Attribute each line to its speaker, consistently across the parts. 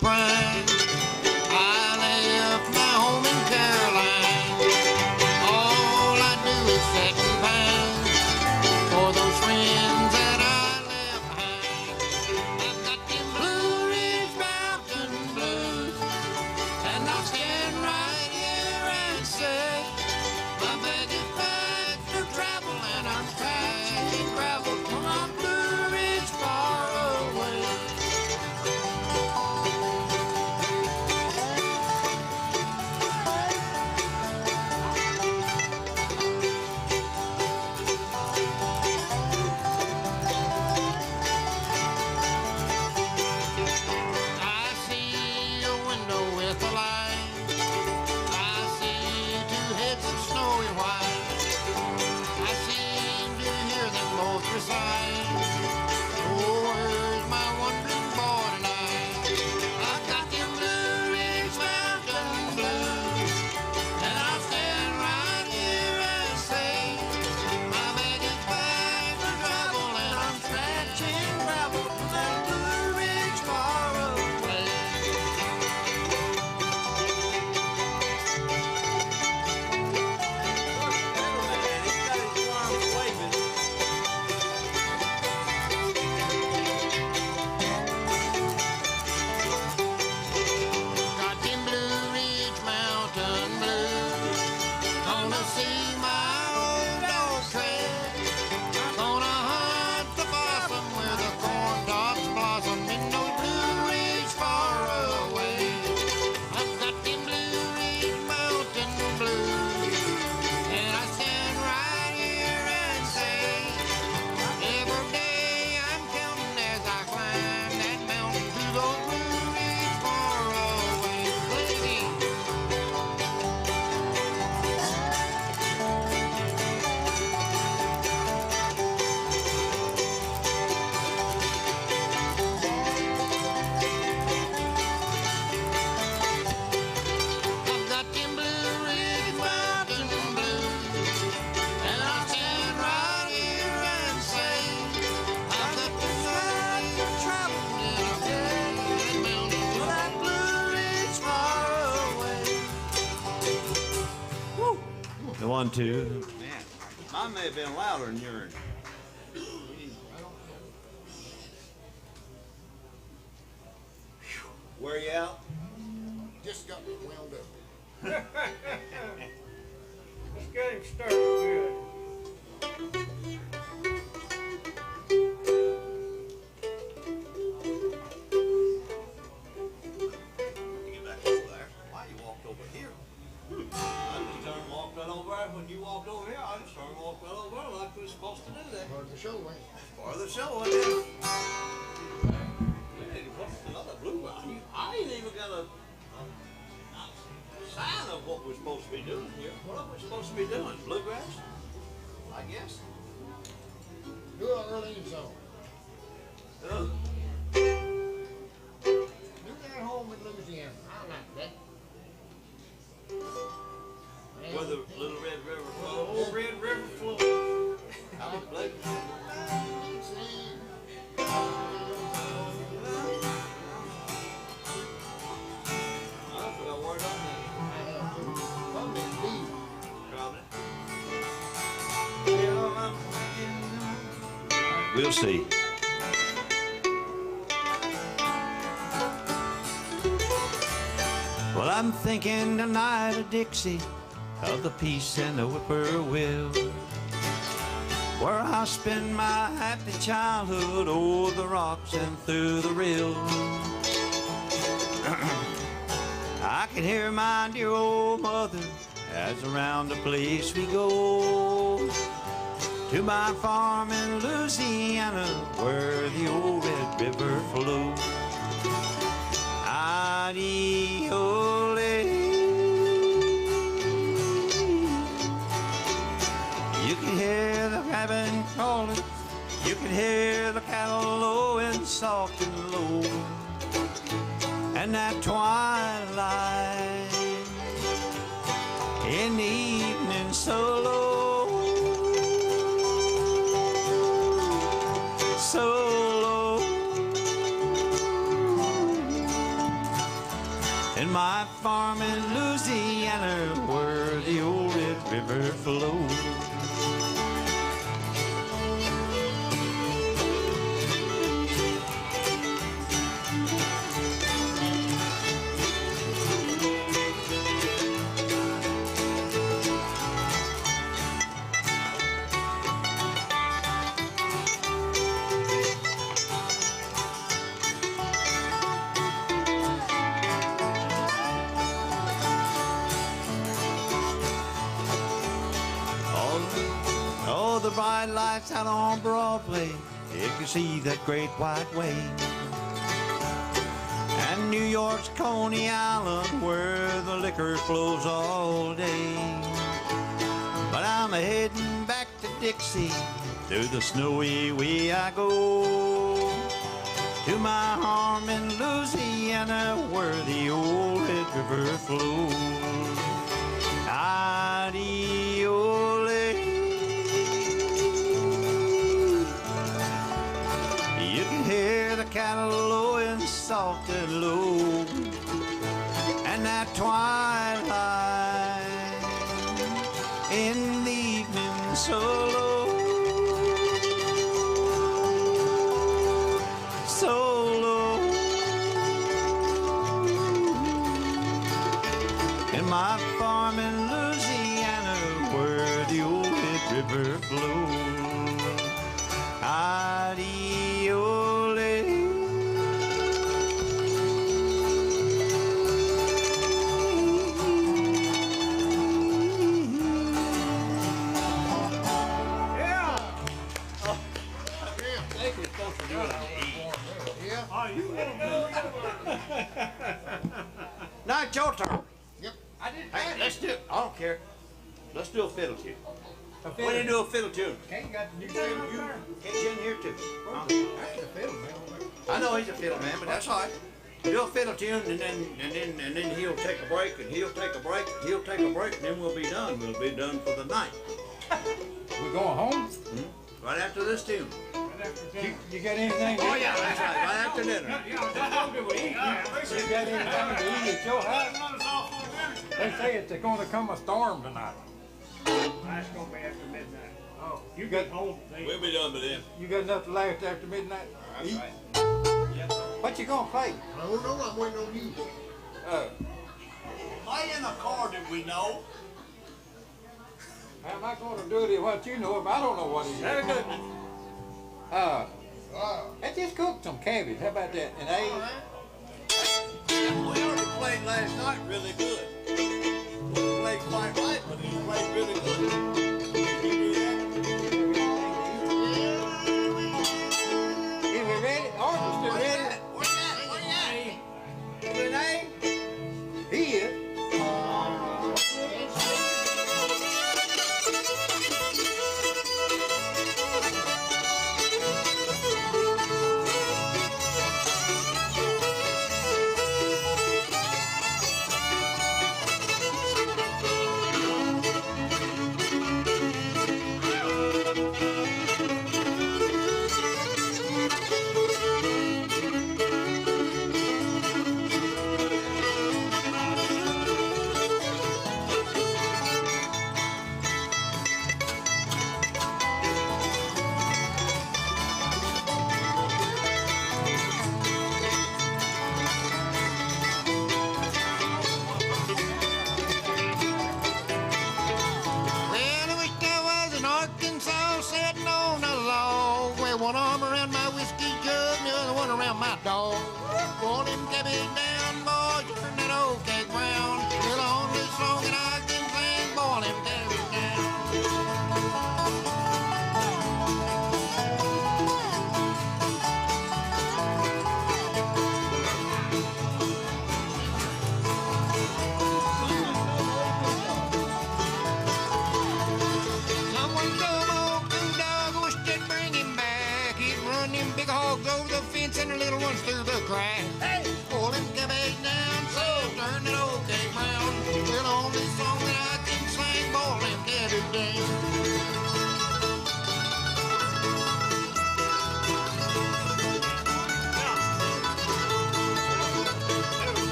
Speaker 1: prime. I left my home in Caroline. All I do is sit and pine for those friends that I left behind. I've got them Blue Ridge Mountain blues, and I'll stand right here and say my bag is packed for travel, and I'm packing gravel to my Blue Ridge far away. I see a window with a light. I see two heads of snowy white. I seem to hear them both recite, "Oh, where's my wandering boy tonight?" I've got them Blue Ridge Mountain blues, and I'll stand right here and say my bag is packed for travel, and I'm scratching gravel to that Blue Ridge far away. Got them Blue Ridge Mountain blues. Gonna see my old dog tread. Gonna hunt the blossom where the corn tops blossom in those Blue Ridge far away. I've got them Blue Ridge Mountain blues, and I stand right here and say every day I'm counting as I climb that mountain to those Blue Ridge far away. Lady. I've got them Blue Ridge Mountain blues, and I'll stand right here and say I've got the sight of travel in a big mountain to that Blue Ridge far away.
Speaker 2: The 1-2.
Speaker 3: Man, mine may have been louder than yours. Where you out?
Speaker 1: Just got wound up.
Speaker 4: Let's get him started good.
Speaker 3: You get back over there. Why you walked over here? I just turned and walked right over there. When you walked over here, I just turned and walked right over there like we were supposed to do that.
Speaker 1: Part of the show, man.
Speaker 3: Part of the show, wasn't it? Hey, what's another bluegrass? I ain't even got a sign of what we're supposed to be doing here. What are we supposed to be doing? Bluegrass? I guess.
Speaker 1: Do an early song.
Speaker 3: Uh,
Speaker 1: Do that home in Louisiana. I like that.
Speaker 3: where the Little Red River flows.
Speaker 4: Old Red River flows.
Speaker 3: I'll be playing. I forgot where it
Speaker 2: We'll see. Well, I'm thinking tonight of Dixie, of the peace and the whippoorwill, where I spend my happy childhood over the rocks and through the rill. I can hear my dear old mother as around the place we go, to my farm in Louisiana where the old Red River flows. Adiole. You can hear the cabin calling, you can hear the cattle lowing soft and low, and that twilight in the evening so low, so low. in my farm in Louisiana where the old Red River flows. Oh, the bright lights out on Broadway, you can see that great white wave. And New York's Coney Island, where the liquor flows all day. But I'm heading back to Dixie, through the snowy way I go, to my home in Louisiana, where the old Red River flows. Adiole. You can hear the cattle lowing soft and low, and that twilight in the evening so low, so low. In my farm in Louisiana, where the old Red River flows. Adiole.
Speaker 4: Yeah.
Speaker 3: They were supposed to do it on the E.
Speaker 4: Oh, you want to
Speaker 2: Now it's your turn.
Speaker 4: I didn't
Speaker 2: Hey, let's do it. I don't care. Let's do a fiddle tune.
Speaker 4: A
Speaker 2: When you do a fiddle tune,
Speaker 4: Kane got the new fiddle.
Speaker 2: Kate's in here too.
Speaker 4: That's a fiddle, man.
Speaker 2: I know he's a fiddle man, but that's all right. Do a fiddle tune, and then he'll take a break, and he'll take a break, and he'll take a break, and then we'll be done. We'll be done for the night.
Speaker 4: We going home?
Speaker 2: Right after this tune.
Speaker 4: You got anything?
Speaker 2: Oh yeah, that's right. Right after dinner.
Speaker 4: You got anything to eat at your house? They say it's going to come a storm tonight. That's going to be after midnight. Oh, you got home.
Speaker 3: We'll be done by then.
Speaker 4: You got enough to last after midnight?
Speaker 3: That's right.
Speaker 4: What you gonna play?
Speaker 1: I don't know, I'm waiting on you.
Speaker 3: Play in a chord that we know.
Speaker 4: How am I gonna do it if what you know if I don't know what it is? Very good. I just cooked some cabbage. How about that? And
Speaker 3: We already played last night really good. We played quite right, but he played really good. Did you do that?
Speaker 4: is we ready? Orchestra ready?
Speaker 3: Where's that?
Speaker 4: Renee? He is.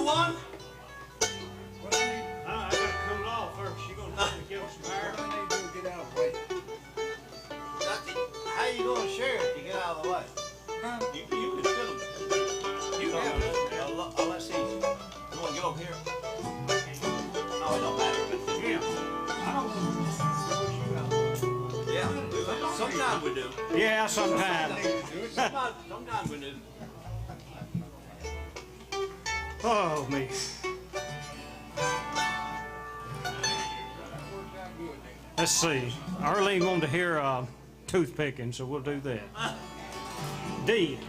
Speaker 3: one?
Speaker 4: I gotta cool off first. You gonna have to give us some air?
Speaker 3: How you gonna share it if you get out of the way? You can still. You can. Let's see. You wanna get over here? No, it don't matter.
Speaker 4: Yeah. I don't want to
Speaker 3: Yeah. Sometimes we do.
Speaker 2: Yeah, sometimes.
Speaker 3: Sometimes we do.
Speaker 2: Oh, me. Let's see. Arlene wanted to hear toothpicking, so we'll do that. D.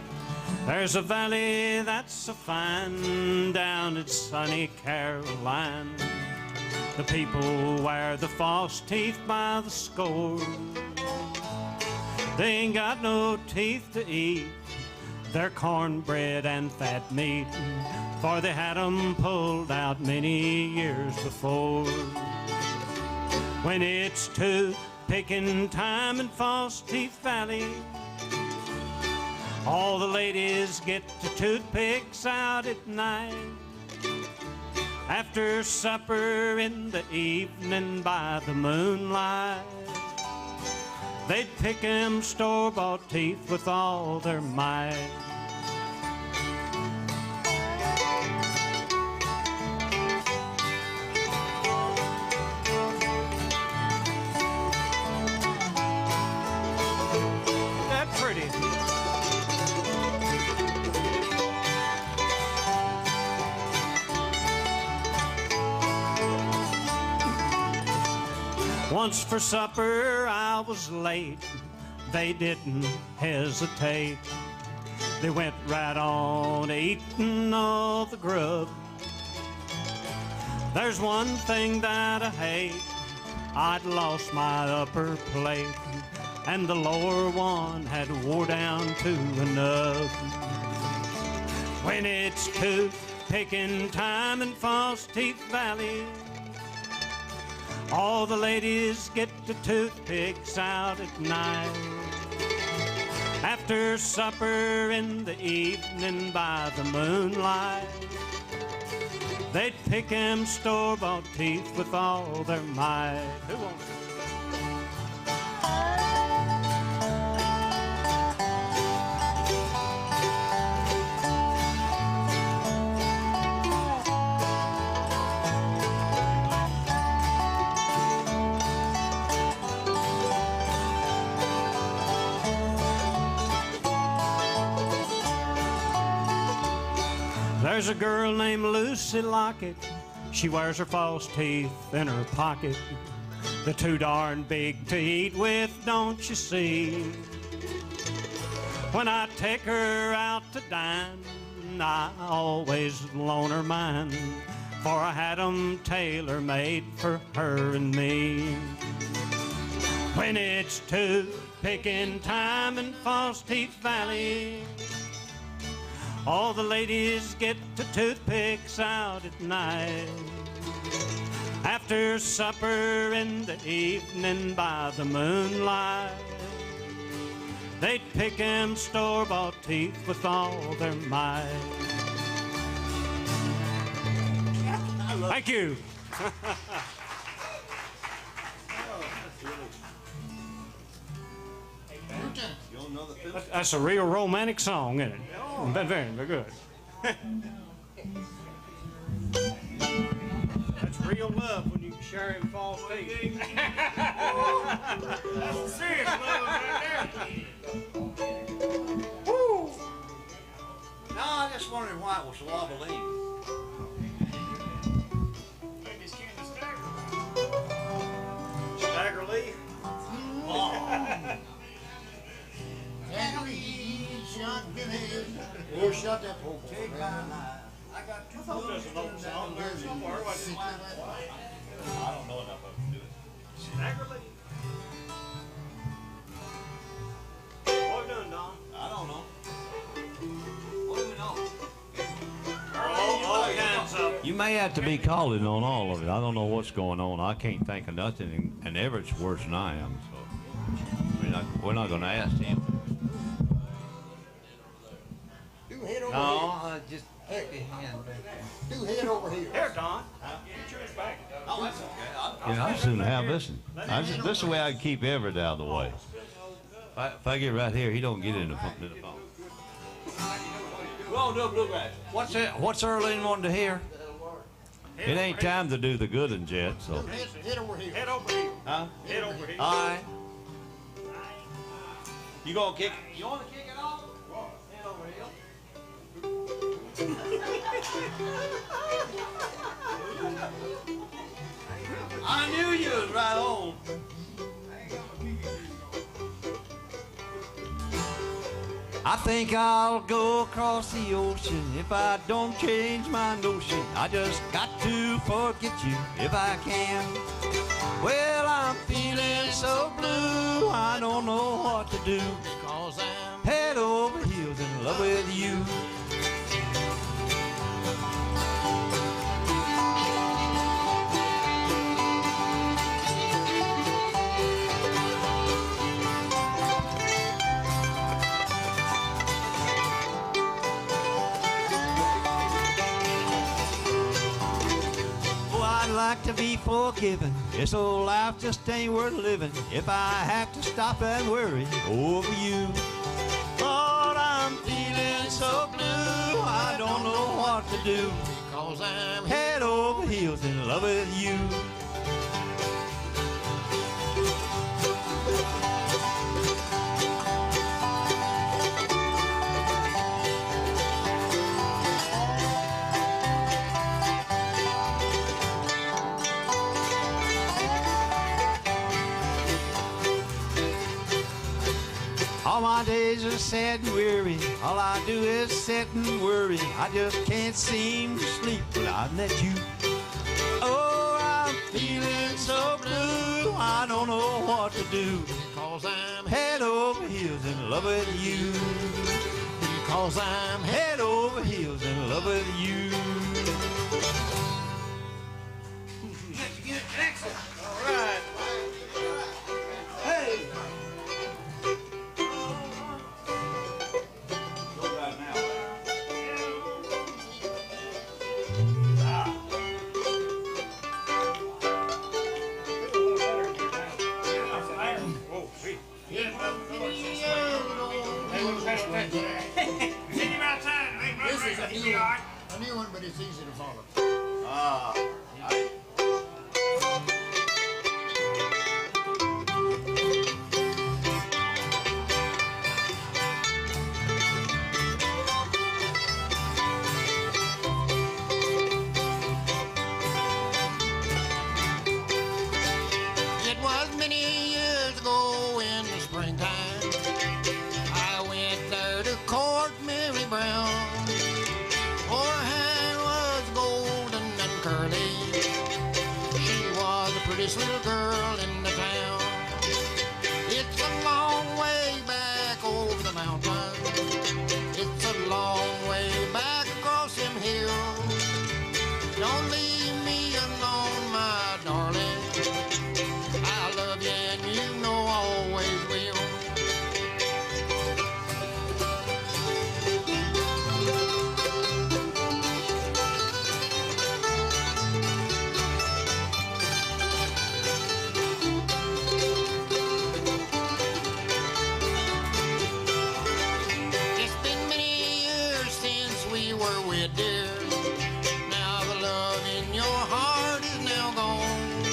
Speaker 2: There's a valley that's so fine down in sunny Caroline. The people wear the false teeth by the score. They ain't got no teeth to eat. They're cornbread and fat meat, for they had 'em pulled out many years before. When it's tooth-picking time in False Teeth Valley, all the ladies get the toothpicks out at night. After supper in the evening by the moonlight, they'd pick 'em store-bought teeth with all their might. That's pretty. Once for supper I was late. They didn't hesitate. They went right on eating all the grub. There's one thing that I hate. I'd lost my upper plate, and the lower one had wore down to a nub. When it's tooth-picking time in False Teeth Valley, all the ladies get the toothpicks out at night. After supper in the evening by the moonlight, they'd pick 'em store-bought teeth with all their might. Who wants it? There's a girl named Lucy Lockett. She wears her false teeth in her pocket. They're too darn big to eat with, don't you see? When I take her out to dine, I always loan her mine, for I had 'em tailor-made for her and me. When it's tooth-picking time in False Teeth Valley, all the ladies get the toothpicks out at night. After supper in the evening by the moonlight, they'd pick 'em store-bought teeth with all their might. Thank you. That's a real romantic song, isn't it? Very, very good.
Speaker 4: That's real love when you share in false teeth. That's serious love right there.
Speaker 3: Woo! No, I just wondered why it was wobbly.
Speaker 4: Maybe it's kind of stagger Lee.
Speaker 3: Oh.
Speaker 1: Or shut that whole
Speaker 3: Take my life. I got two
Speaker 4: There's an old song there somewhere. Wasn't it?
Speaker 3: I don't know enough of them to do it.
Speaker 4: Stagger Lee. What we doing, Don?
Speaker 3: I don't know. What do we know?
Speaker 4: All kinds of.
Speaker 2: You may have to be calling on all of it. I don't know what's going on. I can't think of nothing, and Everett's worse than I am, so we're not going to ask him.
Speaker 1: You head over
Speaker 2: No,
Speaker 1: Heck, your hand back there. Do head over here.
Speaker 4: Here, Don. Get yours back.
Speaker 3: Oh, that's okay.
Speaker 2: Yeah, I shouldn't have this one. This is the way I keep Everett out of the way. If I get right here, he don't get in the phone.
Speaker 3: We're gonna do a bluegrass.
Speaker 2: What's that? What's Earlene wanting to hear? It ain't time to do the good ones yet, so.
Speaker 1: Head over here.
Speaker 4: Head over here.
Speaker 3: Huh?
Speaker 4: Head over here.
Speaker 2: All right.
Speaker 3: You gonna kick? You wanna kick it off? Head over here. I knew you was right on.
Speaker 2: I think I'll go across the ocean if I don't change my notion. I just got to forget you if I can. Well, I'm feeling so blue, I don't know what to do.
Speaker 1: Because I'm
Speaker 2: Head over heels in love with you. I'd like to be forgiven. This old life just ain't worth living if I have to stop and worry over you. Lord, I'm feeling so blue, I don't know what to do.
Speaker 1: because I'm
Speaker 2: Head over heels in love with you. All my days are sad and weary. All I do is sit and worry. I just can't seem to sleep when I met you. Oh, I'm feeling so blue, I don't know what to do.
Speaker 1: because I'm
Speaker 2: Head over heels in love with you.
Speaker 1: because I'm
Speaker 2: Head over heels in love with you.
Speaker 3: All right. Hey. Go right now.
Speaker 4: Oh, sweet. Send him outside.
Speaker 1: This is a new one, but it's easy to follow.
Speaker 3: Ah.
Speaker 1: It was many years ago in the springtime. I went there to court Mary Brown. Her hair was golden and curly. She was the prettiest little girl in the town. It's a long way back over the mountain. It's a long way back across them hills. Don't leave me alone, my darling. I love you and you know I always will. It's been many years since we were wed, dear. Now the love in your heart is now gone.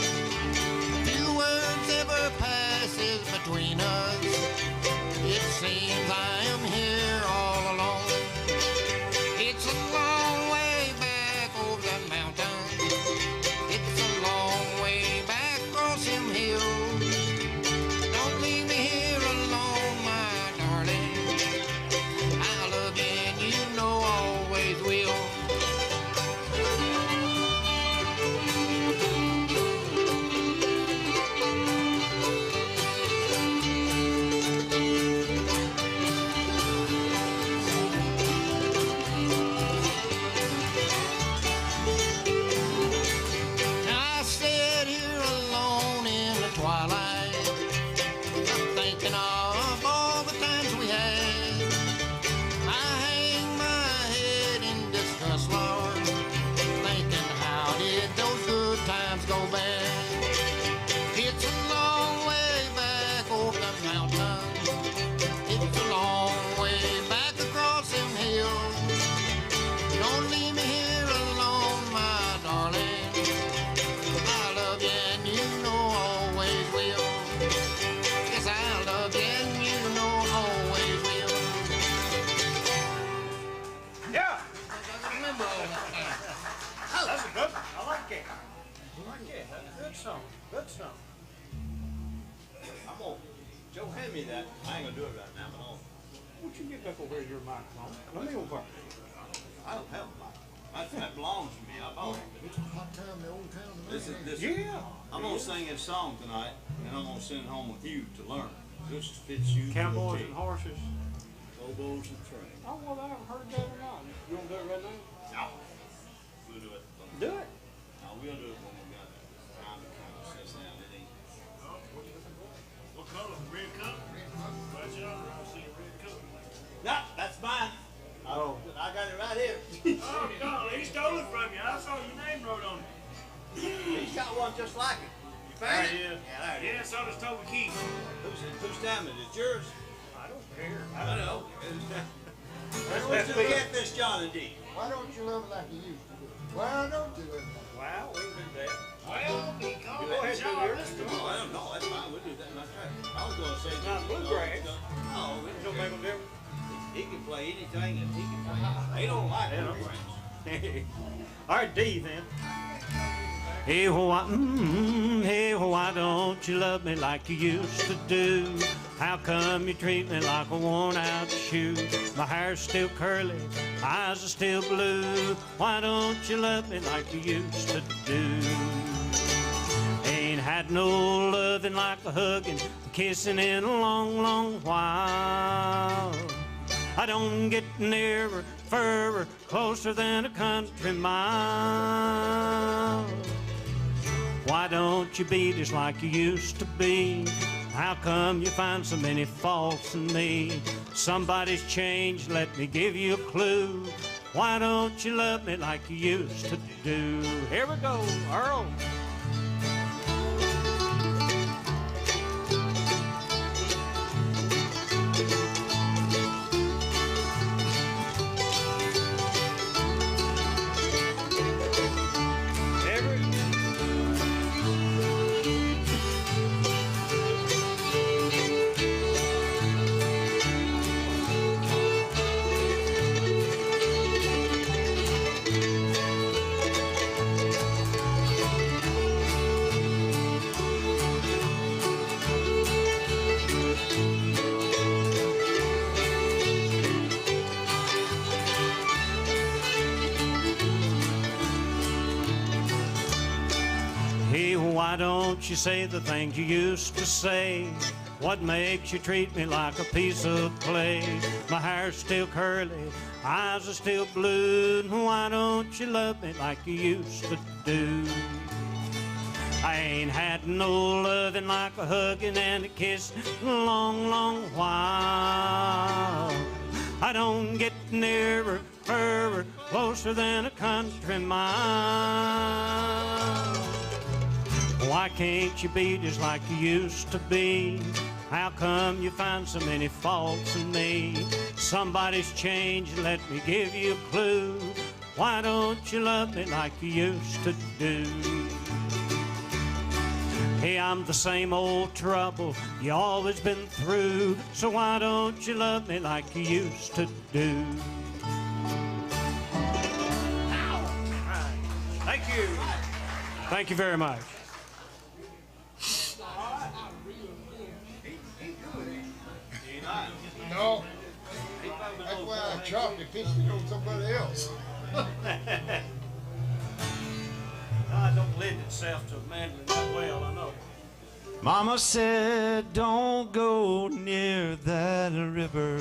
Speaker 1: Few words ever passes between us. It seems I am here all alone. It's a long way back over that mountain. It's a long way back across them hills. Don't leave me here alone, my darling. I love you and you know I always will. I sit here alone in the twilight. I'm thinking of all the times we had. I hang my head in disgust
Speaker 3: Joe, hand me that. I ain't gonna do it right now, but I'll.
Speaker 4: Won't you get back over here your microphone? Let me over.
Speaker 3: I don't have a mic. That belongs to me. I bought it.
Speaker 1: It's a hot time, the old town.
Speaker 3: This is this.
Speaker 4: Yeah.
Speaker 3: I'm gonna sing this song tonight, and I'm gonna send it home with you to learn. This fits you.
Speaker 4: Cowboys and horses.
Speaker 3: Hobos and trains.
Speaker 4: Oh, well, I haven't heard that or not. You want to do it right now?
Speaker 3: No. We'll do it.
Speaker 4: Do it.
Speaker 3: No, we'll do it when we got time to kind of sit down. It ain't.
Speaker 5: What color? Red cup? Watch out, I see a red cup.
Speaker 3: No, that's mine.
Speaker 4: Oh.
Speaker 3: I got it right here.
Speaker 5: Oh, no, he stole it from you. I saw your name wrote on it.
Speaker 3: He's got one just like it. You found it?
Speaker 5: Yeah.
Speaker 3: Yeah, there it
Speaker 5: Yeah,
Speaker 3: is.
Speaker 5: so does Toby Keith.
Speaker 3: Whose time is it? It's yours?
Speaker 4: I don't care.
Speaker 3: I don't know. Let's get this John and D.
Speaker 1: Why don't you love it like you used to do? Why don't you love it like
Speaker 4: Wow, we can do that.
Speaker 5: Well, he called
Speaker 4: Go ahead,
Speaker 5: it
Speaker 4: do
Speaker 5: John.
Speaker 4: yours.
Speaker 5: Listen to
Speaker 3: Oh,
Speaker 5: him.
Speaker 3: I don't know. That's fine. We'll do that. That's right. I was going to say.
Speaker 4: Not bluegrass.
Speaker 3: No, we
Speaker 4: It don't make no difference.
Speaker 3: he can play anything and he can play. They don't like
Speaker 4: Yeah.
Speaker 3: bluegrass.
Speaker 4: All right, D then.
Speaker 2: Hey, why don't you love me like you used to do? How come you treat me like a worn-out shoe? My hair's still curly, eyes are still blue. Why don't you love me like you used to do? Ain't had no loving like a hugging, kissing in a long, long while. I don't get nearer, further, closer than a country mile. Why don't you be just like you used to be? How come you find so many faults in me? Somebody's changed, let me give you a clue. Why don't you love me like you used to do? Here we go, Earl. Why don't you say the things you used to say? What makes you treat me like a piece of clay? My hair's still curly, eyes are still blue. Why don't you love me like you used to do? I ain't had no loving like a hugging and a kiss in a long, long while. I don't get nearer, further, closer than a country mile. Why can't you be just like you used to be? How come you find so many faults in me? Somebody's changed, let me give you a clue. Why don't you love me like you used to do? Hey, I'm the same old trouble you always been through. So why don't you love me like you used to do? Thank you. Thank you very much.
Speaker 1: No. That's why I chopped it, pitched it on somebody else.
Speaker 4: God don't lend itself to mandolin that well, I know.
Speaker 2: Mama said, don't go near that river,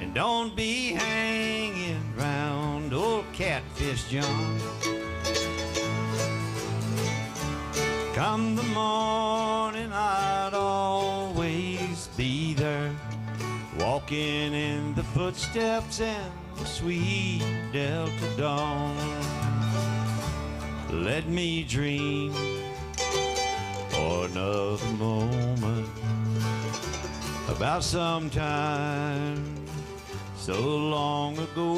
Speaker 2: and don't be hanging round old Catfish John. Come the morning, I'd always be there, walking in the footsteps and the sweet Delta dawn. Let me dream for another moment about some time so long ago,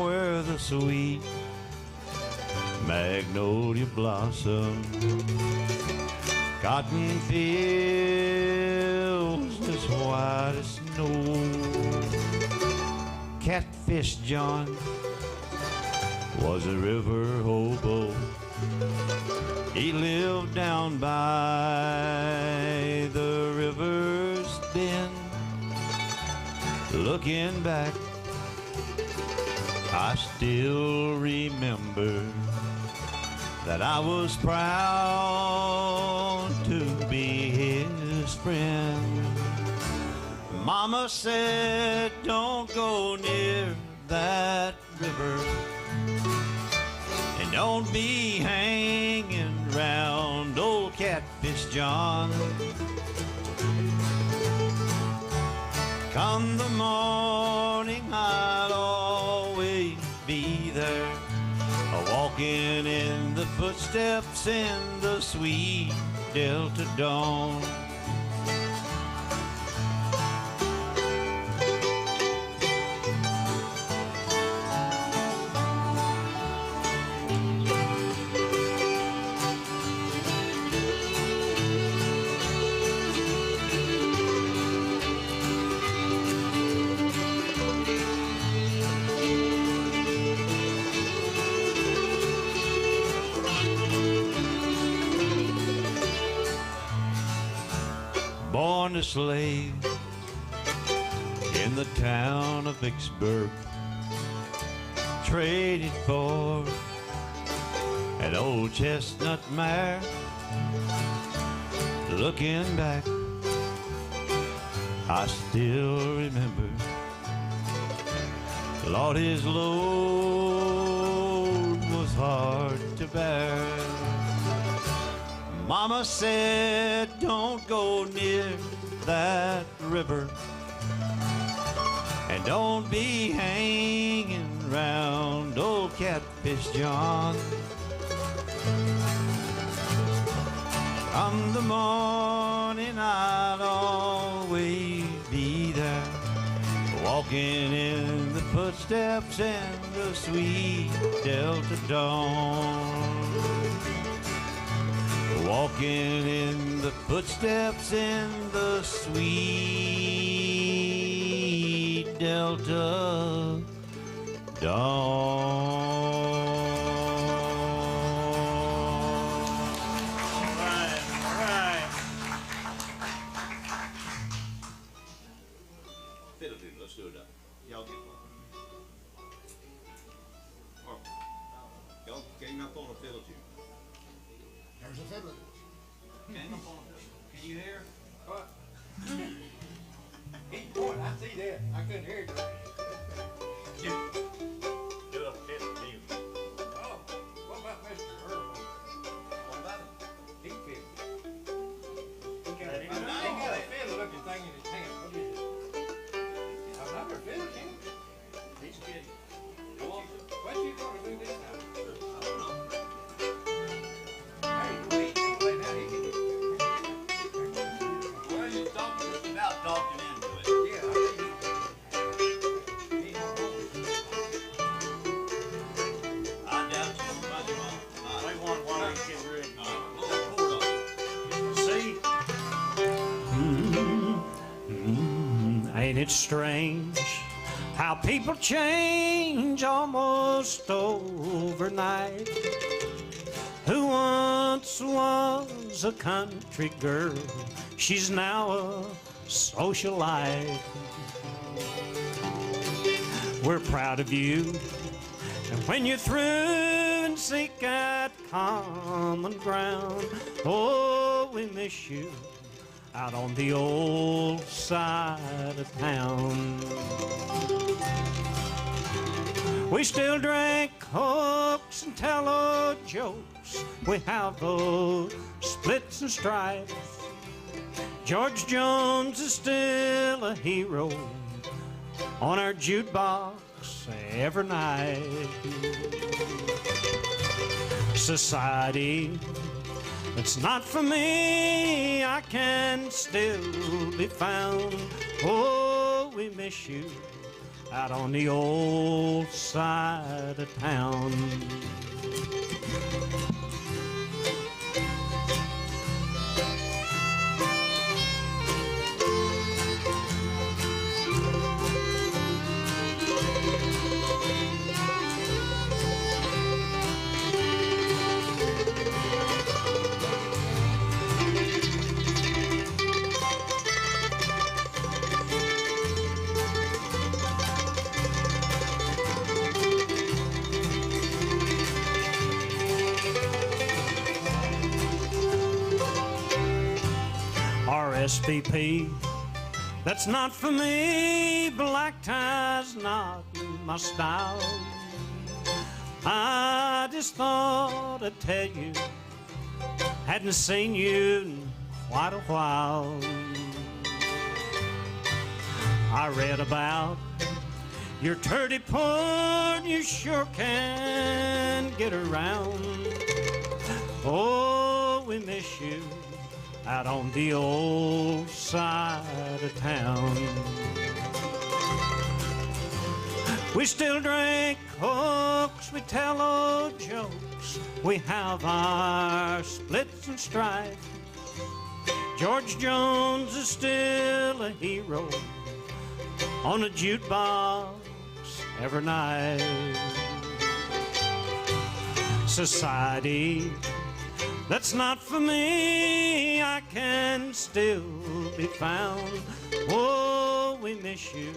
Speaker 2: where the sweet magnolia blossom, cotton fields as white as snow. Catfish John was a river hobo. He lived down by the river's bend. Looking back, I still remember that I was proud to be his friend. Mama said, don't go near that river, and don't be hanging round old Catfish John. Come the morning, I'll always be there, walking in the footsteps in the sweet Delta dawn. Born a slave in the town of Vicksburg, traded for an old chestnut mare. Looking back, I still remember, Lord, his load was hard to bear. Mama said, don't go near that river, and don't be hanging round old Catfish John. Come the morning, I'll always be there, walking in the footsteps in the sweet Delta dawn. Walking in the footsteps in the sweet Delta dawn.
Speaker 3: All right. Fiddle doodle, let's do it up. Y'all get one. Or, y'all came up on a fiddle tune.
Speaker 1: There's a fiddler.
Speaker 3: Came up on a fiddle. Can you hear?
Speaker 4: What? He's going, I see that. I couldn't hear it.
Speaker 3: Do a fiddle tune.
Speaker 4: Oh, what about Mr. Earl?
Speaker 3: What about it?
Speaker 4: He fiddled. He got a fiddle-looking thing in his hand. What is it? I've never fiddled him.
Speaker 3: He's kidding.
Speaker 4: Go on. What you gonna do this time?
Speaker 3: I don't know.
Speaker 4: Hey, go eat and play now. He can do it.
Speaker 3: Well, you talking about talking into it.
Speaker 4: Yeah, I think he don't know.
Speaker 3: I doubt you somebody won't.
Speaker 5: Wait one while we get ready.
Speaker 3: Hold on.
Speaker 5: See?
Speaker 6: Ain't it strange how people change almost overnight? Who once was a country girl, she's now a socialite. We're proud of you, and when you're through and seek that common ground, oh, we miss you out on the old side of town. We still drink Cokes and tell old jokes. We have those splits and stripes. George Jones is still a hero on our jukebox every night. Society, it's not for me, I can still be found. Oh, we miss you out on the old side of town. RSVP. That's not for me, black tie's not my style. I just thought I'd tell you, hadn't seen you in quite a while. I read about your turdy port, you sure can get around. Oh, we miss you out on the old side of town. We still drink cokes, we tell old jokes, we have our splits and strife. George Jones is still a hero on a jukebox every night. Society, that's not for me, I can still be found. Oh, we miss you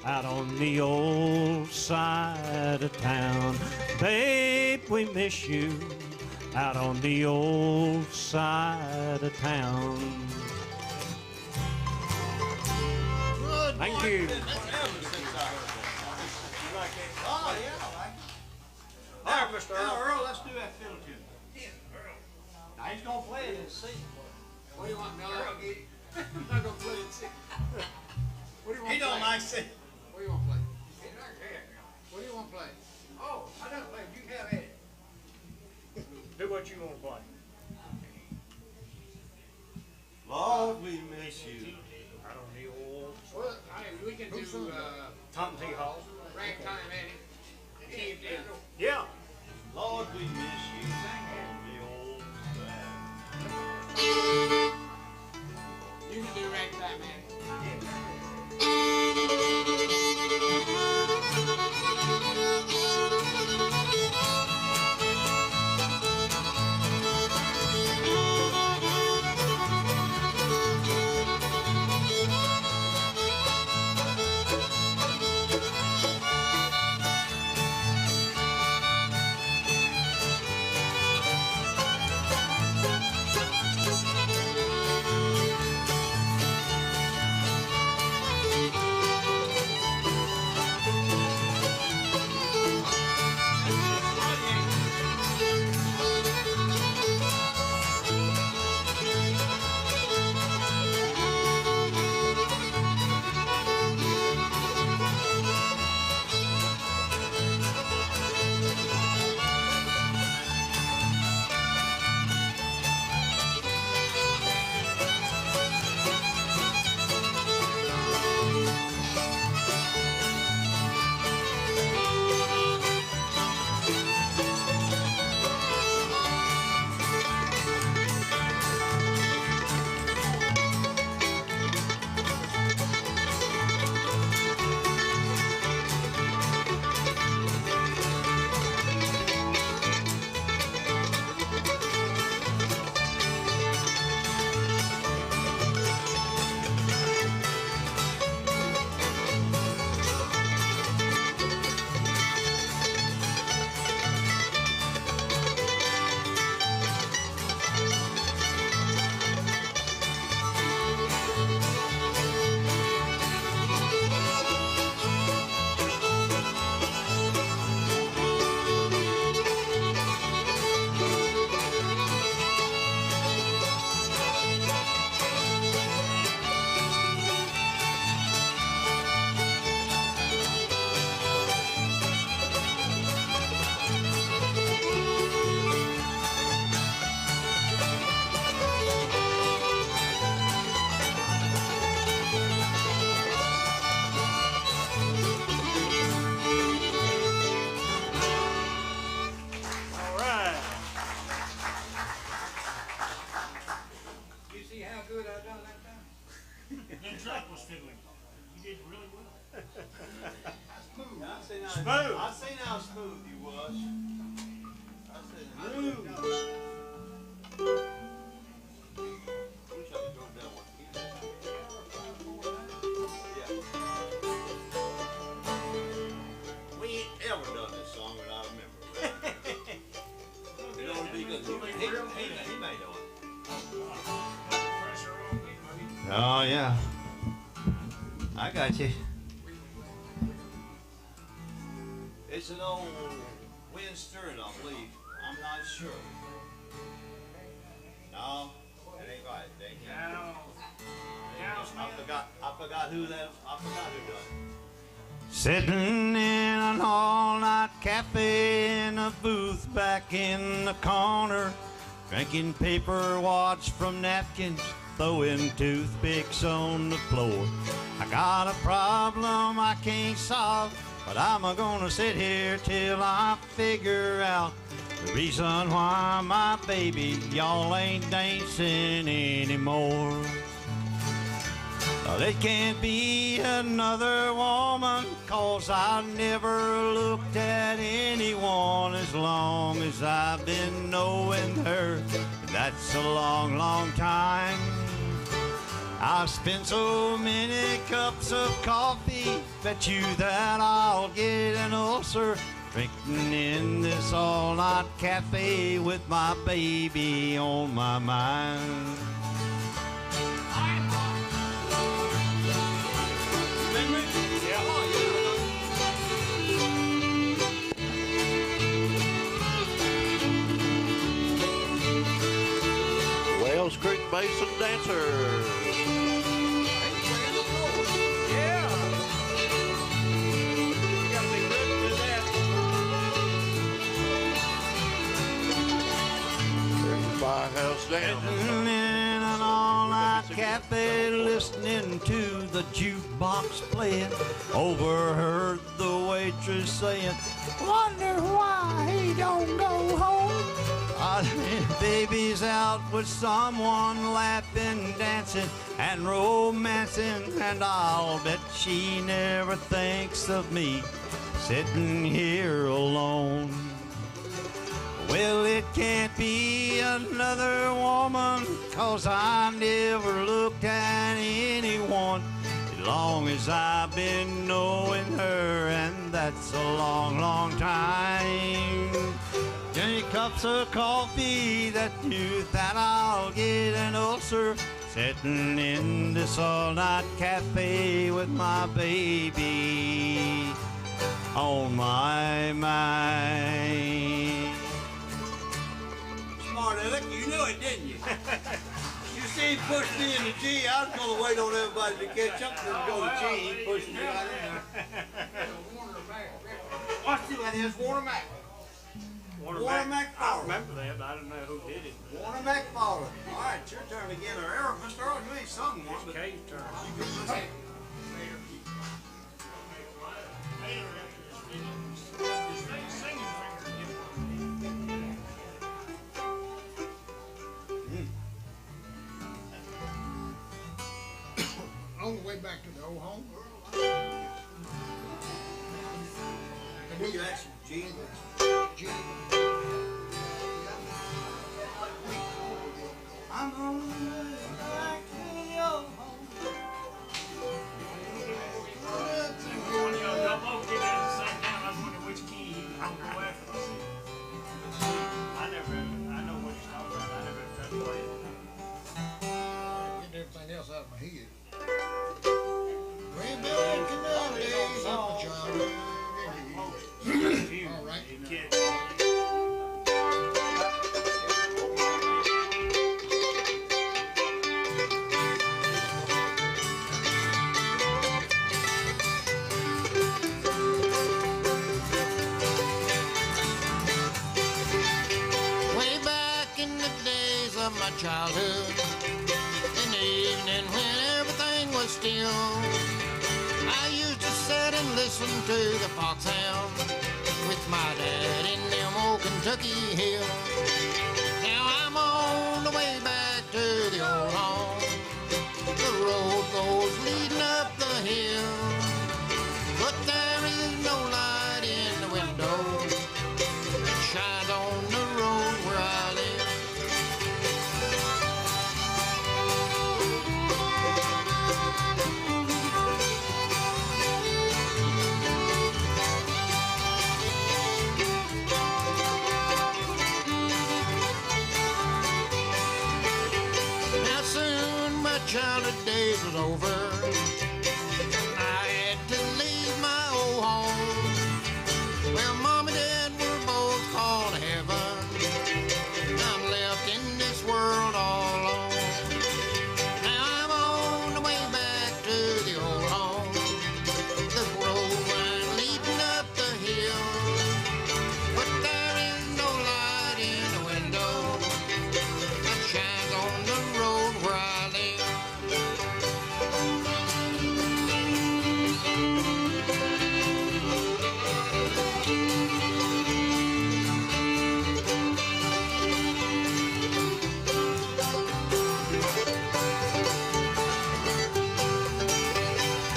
Speaker 6: out on the old side of town. Babe, we miss you out on the old side of town.
Speaker 3: Good
Speaker 6: Thank
Speaker 3: boy.
Speaker 6: you.
Speaker 3: Oh, yeah, I like it.
Speaker 4: Now, Mr.
Speaker 3: Now,
Speaker 4: Earl.
Speaker 3: Earl, let's do that fiddle tune. Now, he's gonna play it and sing.
Speaker 7: What do you want, Mel? I'm not gonna play it. What do you want
Speaker 3: He
Speaker 7: to
Speaker 3: don't
Speaker 7: play?
Speaker 3: like singing.
Speaker 7: What do you want to play? What do you want to play? Oh, I don't play. You have it.
Speaker 4: Do what you want to play.
Speaker 3: Lord, we miss you.
Speaker 4: Out on the old
Speaker 7: Well, we can do
Speaker 4: Tom T. Hall.
Speaker 7: Ragtime Annie. Steve Dale.
Speaker 4: Yeah.
Speaker 3: Lord, we miss you. On the old side.
Speaker 7: You can do Ragtime Annie.
Speaker 4: All right.
Speaker 7: You see how good I done that time?
Speaker 5: That truck was fiddling. You did really well.
Speaker 3: I seen how smooth you was. I said, smooth. Wish I could go down one key. Yeah. We ain't ever done this song that I remember. It only because he may know it.
Speaker 5: Pressure on me.
Speaker 2: Oh, yeah. I got you. It's an old wind stirring, I believe. I'm not sure. No, it ain't right. It ain't him. I forgot who that. I forgot who done it.
Speaker 6: Sitting in an all-night cafe in a booth back in the corner, drinking paper wads from napkins, throwing toothpicks on the floor. I got a problem I can't solve, but I'm gonna sit here till I figure out the reason why my baby y'all ain't dancing anymore. It can't be another woman, 'cause I never looked at anyone as long as I've been knowing her. That's a long, long time. I've spent so many cups of coffee, bet you that I'll get an ulcer drinking in this all-night cafe with my baby on my mind.
Speaker 3: Wells Creek Basin Dancers.
Speaker 4: Yeah. You gotta be good to do that.
Speaker 3: There's the Firehouse Jam.
Speaker 6: Sitting in an all-night cafe listening to the jukebox playing, overheard the waitress saying, "Wonder why he don't go home." Baby's out with someone, laughing, dancing, and romancing, and I'll bet she never thinks of me sitting here alone. Well, it can't be another woman, 'cause I never looked at anyone as long as I've been knowing her, and that's a long, long time. Any cups of coffee that I'll get an ulcer, sitting in this all-night cafe with my baby on my mind.
Speaker 2: Smart Alec, you knew it, didn't you? You see, he pushed me in the G. I was going to wait on everybody to catch up and then go to G. He pushed me right in. Watch you, that is Warner Mac. Warner Mac
Speaker 4: I
Speaker 2: Fowler.
Speaker 4: remember that, but I don't know who did it.
Speaker 2: Warner Mac Fowler. All right, it's your turn again. Or Earl, Mr. Earl, you ain't sung one, but
Speaker 4: Cave turn.
Speaker 7: On the way back to the old home.
Speaker 2: who you actually, G?
Speaker 7: G.
Speaker 2: I'm on the way back to the old home.
Speaker 5: When y'all both did that at the same time, I was wondering which key he was going to go after. I know what you're talking about. I never tried to play it.
Speaker 7: Getting everything else out of my head. Way back in the days of my childhood. All right.
Speaker 1: Way back in the days of my childhood, in the evening when everything was still, I used to sit and listen to the foxhound with my dad in them old Kentucky hills. Now I'm on the way back to the old home. The road goes leading up the hill, but there is no light in the window. It shines on the road where I live. childhood days was over. I had to leave my old home. Well, Mom and Dad were both called to heaven. I'm left in this world all alone. Now I'm on the way back to the old home. The road went leading up the hill, but there is no light in the window that shines on the road where I live.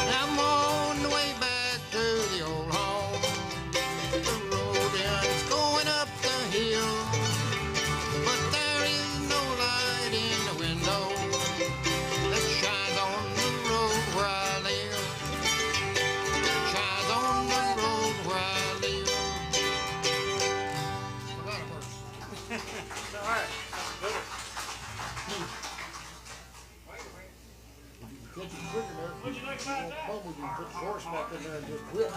Speaker 1: I'm on the way back to the old home. The road is going up the hill, but there is no light in the window that shines on the road where I live. That shines on the road where I live. So that'll work.
Speaker 3: All right.
Speaker 7: Catch it quicker there.
Speaker 5: What'd you like about that?
Speaker 7: Mom, we can put the horse back in there and just whip.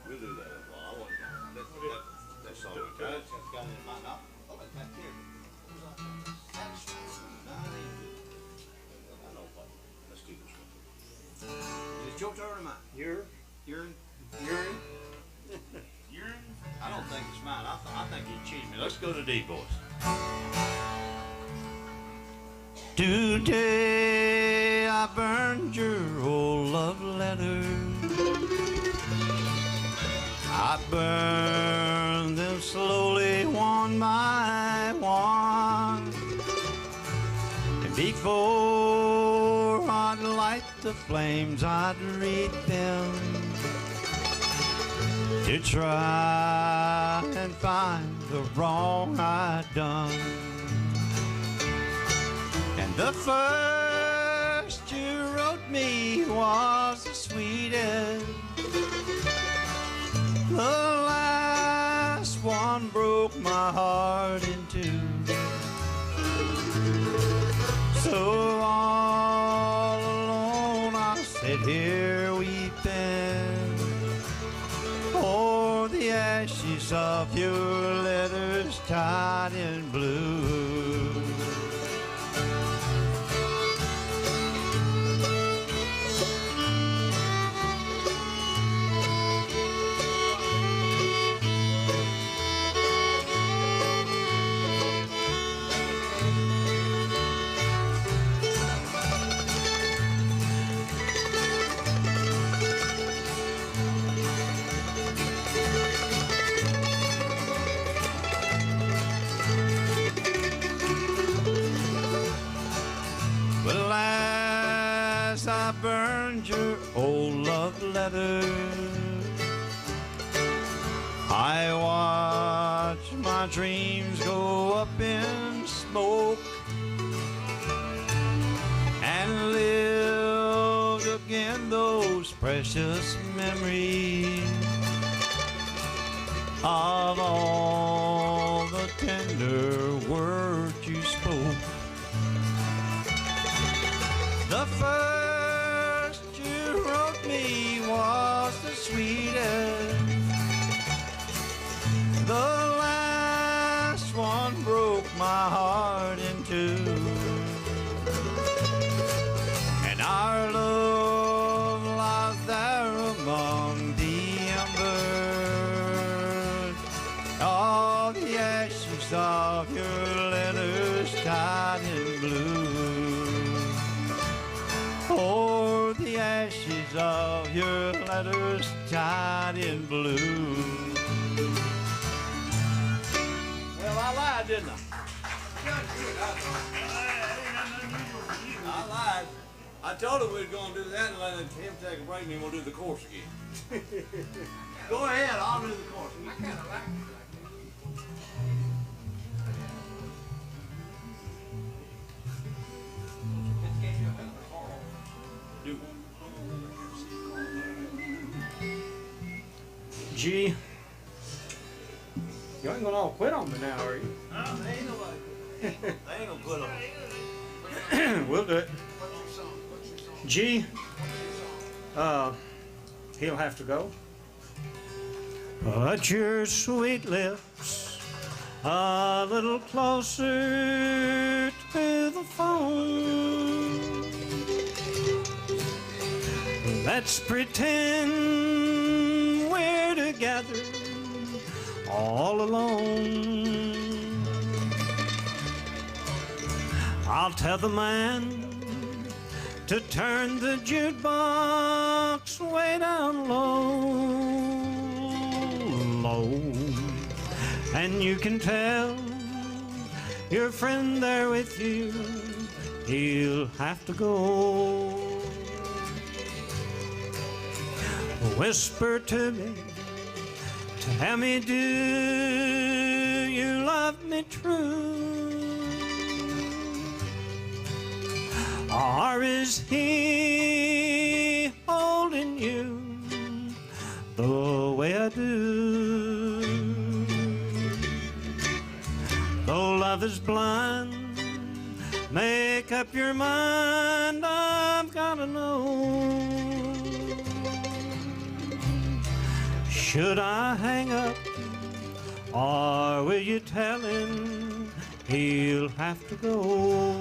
Speaker 3: We'll do that. Well, I want that's all we got. It's got it in my mouth. Oh, it's back here. No, it ain't good. I know what. Let's do this one. Is it your turn or mine?
Speaker 6: You're
Speaker 3: Urine?
Speaker 6: urine.
Speaker 5: Urine?
Speaker 3: I don't think it's mine. I think you cheated me. Let's go to D, boys.
Speaker 2: Today I burned your old love letter. I burned them slowly one by one. And before I'd light the flames, I'd read them to try and find the wrong I'd done. And the first you wrote me was the sweetest. The last one broke my heart in two. So all alone I sit here weeping for the ashes of your letters tied in blue. Well, as I burned your old love letter, I watched my dreams go up in smoke and lived again those precious memories of all the tender words you spoke. The first you wrote me was the sweetest. The last one broke my heart in two. And our love lies there among the embers. All the ashes of your letters tied in blue. Or the ashes of your letters tied in blue. Well, I lied, didn't I? I lied. I told him we were going to do that and let him take a break and then we'll do the course again. Go ahead, I'll do the course.
Speaker 7: I kind of like it.
Speaker 6: G. You ain't gonna all quit on me now, are you?
Speaker 3: Huh? They ain't nobody. They ain't gonna put on.
Speaker 6: We'll do it.
Speaker 7: What's your song? What's your song?
Speaker 6: G, he'll have to go. Put your sweet lips a little closer to the phone. Let's pretend we're together all alone. I'll tell the man to turn the jukebox way down low, low. And you can tell your friend there with you, he'll have to go. Whisper to me, tell me, do you love me true? Or is he holding you the way I do? Though love is blind, make up your mind, I've gotta know. Should I hang up, or will you tell him he'll have to go?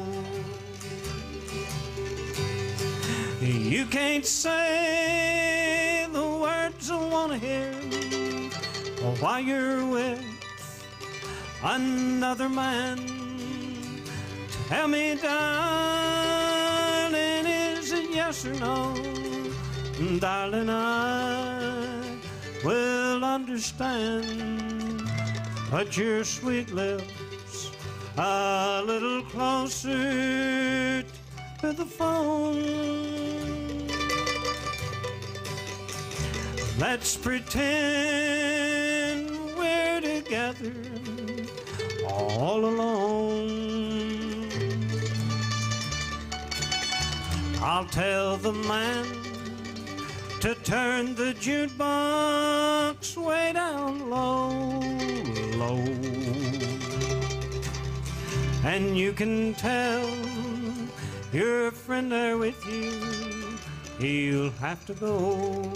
Speaker 6: You can't say the words I want to hear while you're with another man. Tell me, darling, is it yes or no? Darling, I will understand. Put your sweet lips a little closer to the phone. Let's pretend we're together all alone. I'll tell the man to turn the jukebox way down low, low. And you can tell your friend there with you, he'll have to go.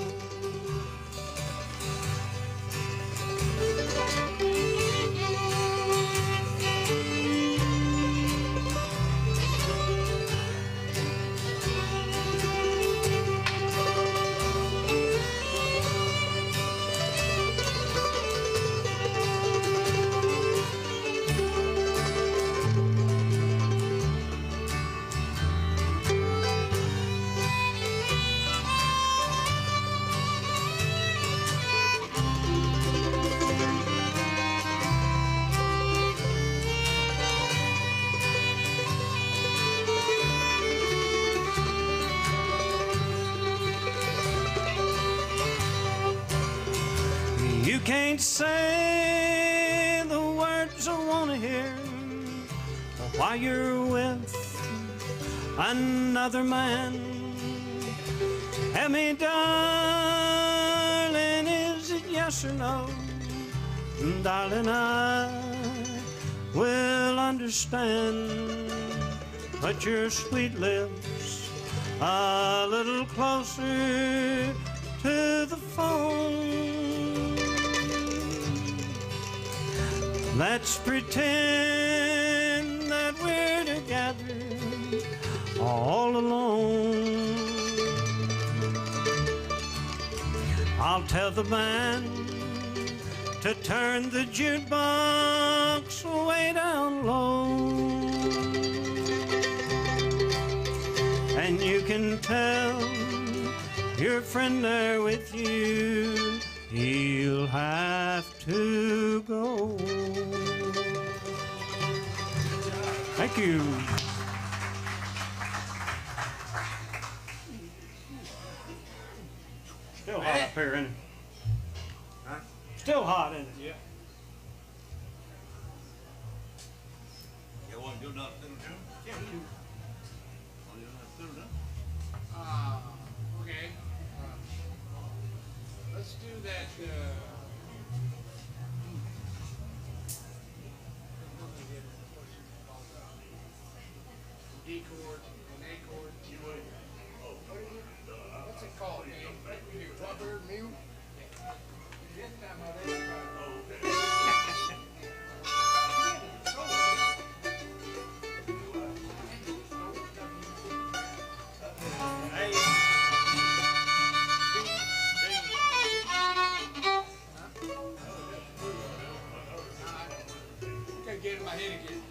Speaker 6: You can't say the words I want to hear while you're with another man. Tell me, darling, is it yes or no? Darling, I will understand. Put your sweet lips a little closer to the phone. Let's pretend that we're together all alone. I'll tell the man to turn the jukebox way down low. And you can tell your friend there with you, he'll have to go. Thank you. Still hot up here, isn't it?
Speaker 3: Huh?
Speaker 6: Still hot, isn't it?
Speaker 3: Yeah. You want to do another fiddle tune?
Speaker 6: Yeah, we do.
Speaker 3: Want to do another fiddle tune?
Speaker 7: Okay. Let's do that. chord, an A chord. What's it called, man? You rubber mule? This time I didn't try. Gotta get in my head again.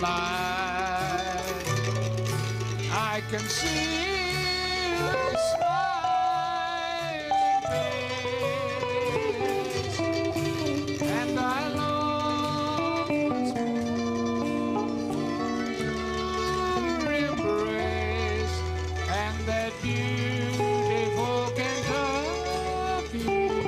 Speaker 7: light. I can see her smiling face, and I long for your embrace and that beautiful Kentucky road.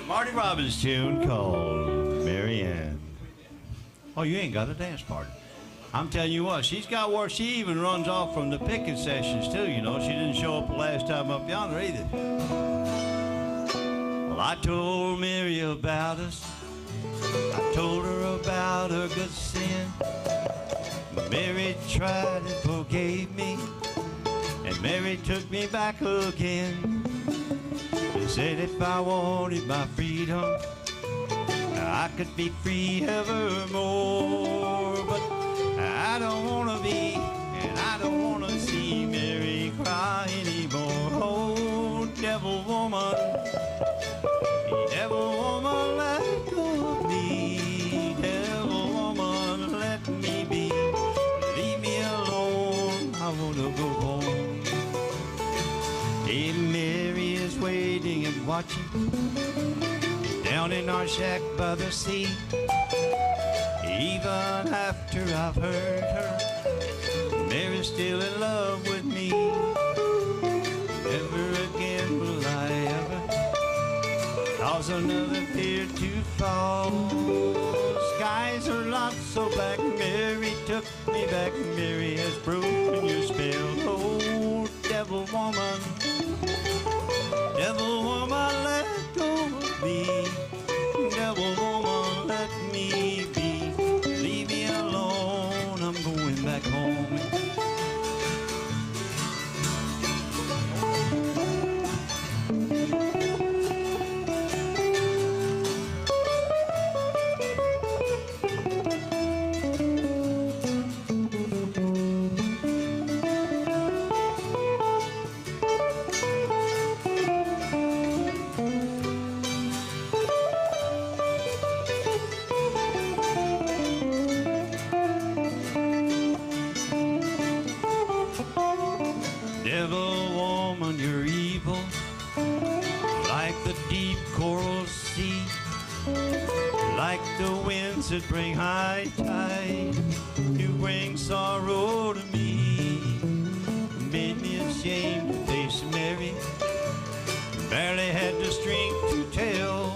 Speaker 2: Marty Robbins tune called Mary Ann. Oh, you ain't got a dance partner. I'm telling you what, she's got work. She even runs off from the picking sessions too, you know. She didn't show up the last time up yonder either. Well, I told Mary about us. I told her about her good sin. Mary tried and forgave me, and Mary took me back again. She said if I wanted my freedom, I could be free evermore. But I don't want to be, and I don't want to see Mary cry anymore. Oh, devil woman, let go of me. Devil woman, let me be. Leave me alone, I want to go home. Hey, Mary is waiting and watching down in our shack by the sea. Even after I've hurt her, Mary's still in love with me. Never again will I ever cause another tear to fall. Skies are not so black, Mary took me back. Mary has broken your spell. Oh, devil Devil woman, you're evil, like the deep coral sea, like the winds that bring high tide. You bring sorrow to me, made me ashamed to face Mary. Barely had the strength to tell.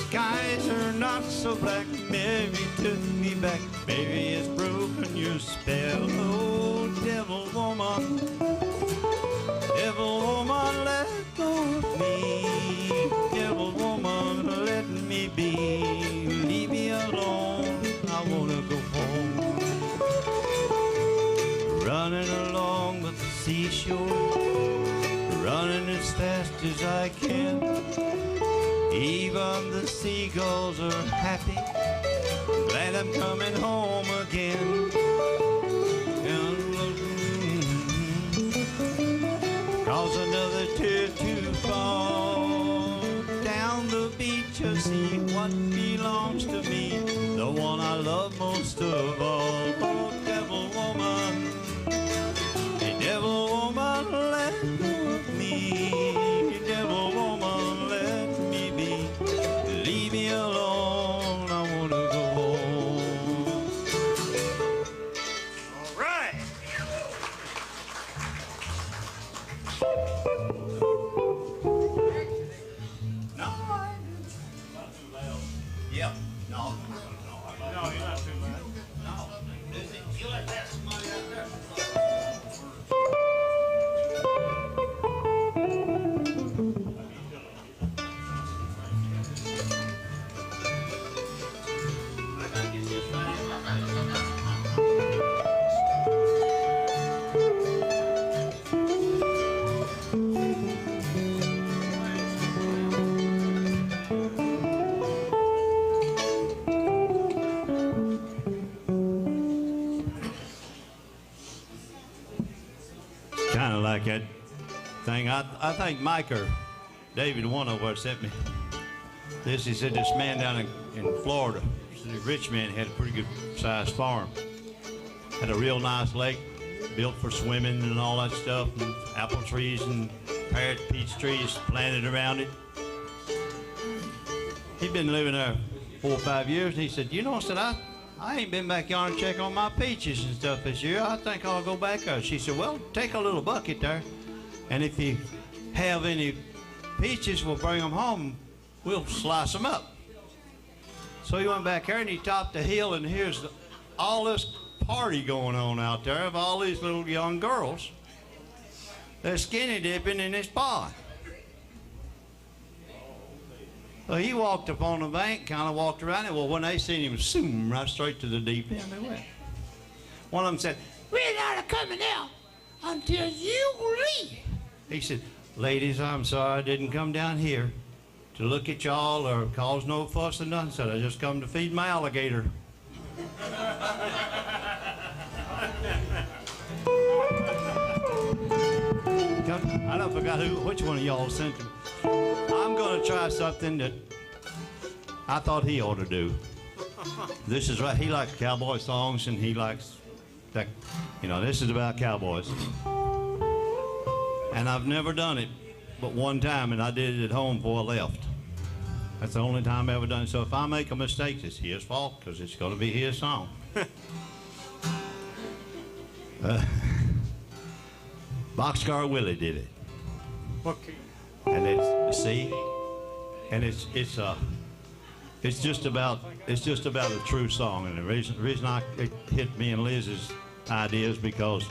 Speaker 2: Skies are not so black. Mary took me back. Mary has broken your spell. Oh, devil woman, let go of me. Devil woman, let me be. Leave me alone. I wanna go home. Running along the seashore, running as fast as I can. Even the seagulls are happy, glad I'm coming home again. Cause another tear to fall. Down the beach I see what belongs to me, the one I love most of all. Oh, devil woman, hey, devil woman, let go of me. Devil woman, let me be. Leave me alone, I wanna go home.
Speaker 5: All right.
Speaker 3: Yep. No.
Speaker 5: No, you're not too bad.
Speaker 3: No. You let that somebody out there. I gotta get this right.
Speaker 2: Kind of like that thing. I think Mike or David, one of us, sent me this. He said this man down in Florida, a rich man, had a pretty good sized farm. Had a real nice lake built for swimming and all that stuff, and apple trees and pear, peach trees planted around it. He'd been living there 4 or 5 years, and he said, you know, I said, I ain't been back yonder to check on my peaches and stuff this year. I think I'll go back there. She said, well, take a little bucket there, and if you have any peaches, we'll bring them home. We'll slice them up. So he went back there, and he topped the hill, and here's all this party going on out there of all these little young girls. They're skinny dipping in this pond. So he walked up on the bank, kind of walked around it. Well, when they seen him, zoom, right straight to the deep end they went. One of them said, we're not coming out until you leave. He said, ladies, I'm sorry I didn't come down here to look at y'all or cause no fuss or nothing. Said I just come to feed my alligator. I don't forgot which one of y'all sent him. I'm going to try something that I thought he ought to do. This is right. He likes cowboy songs, and he likes that. You know, this is about cowboys. And I've never done it but one time, and I did it at home before I left. That's the only time I've ever done it. So if I make a mistake, it's his fault, because it's going to be his song. Boxcar Willie did it.
Speaker 5: Okay.
Speaker 2: And it's just about a true song. And the reason it hit me and Liz's idea is because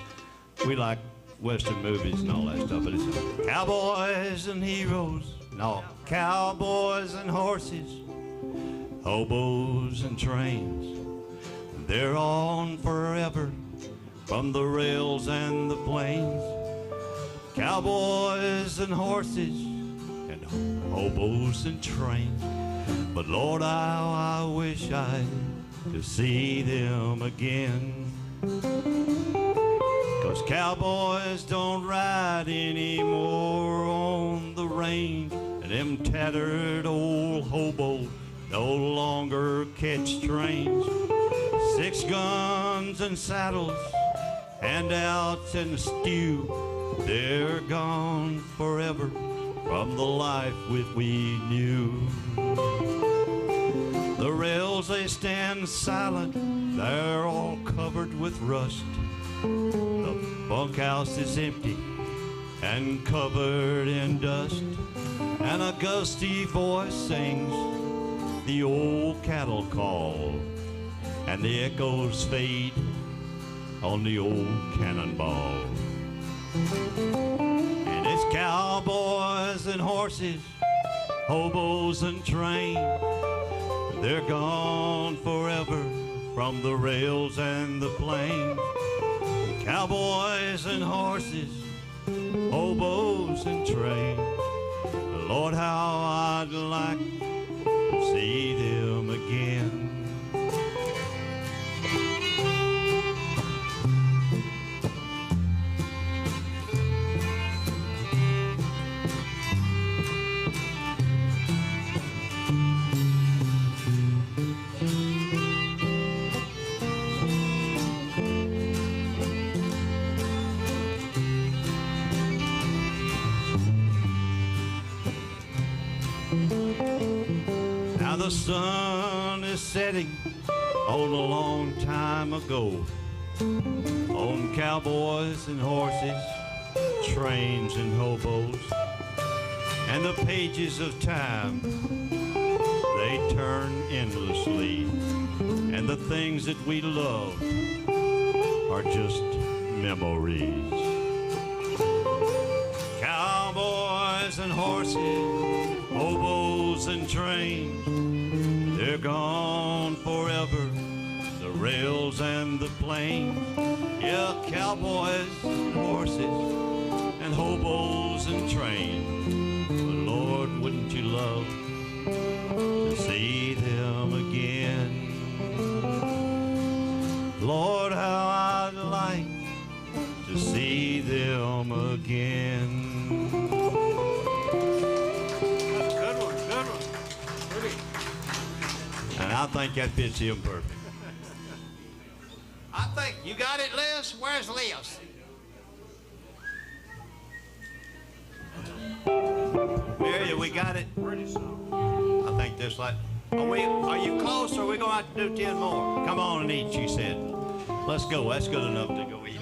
Speaker 2: we like Western movies and all that stuff. But it's cowboys and heroes, no, cowboys and horses, hobos and trains. They're on forever from the rails and the plains. Cowboys and horses and hobos and trains. But Lord, how I wish I could see them again. 'Cause cowboys don't ride anymore on the range, and them tattered old hobos no longer catch trains. 6 guns and saddles, handouts and stew, They're gone forever from the life we knew. The rails, they stand silent, they're all covered with rust. The bunkhouse is empty and covered in dust, and a gusty voice sings the old cattle call, and the echoes fade on the old cannonball. And it's cowboys and horses, hobos and train, they're gone forever from the rails and the plains. Cowboys and horses, hobos and train, Lord, how I'd like to see them again. Now the sun is setting on a long time ago, on cowboys and horses, trains and hobos, and the pages of time, they turn endlessly, and the things that we loved are just memories. Cowboys and horses, hobos and trains, they're gone forever, the rails and the plains. Yeah, cowboys and horses and hobos and trains, but Lord, wouldn't you love to see them again? Lord, how I'd like to see them again. And I think that fits him perfect.
Speaker 1: I think you got it, Liz. Where's Liz?
Speaker 2: Mary, we got it. I think just like. Are you close, or are we going to have to do 10 more? Come on and eat, she said. Let's go. That's good enough to go eat.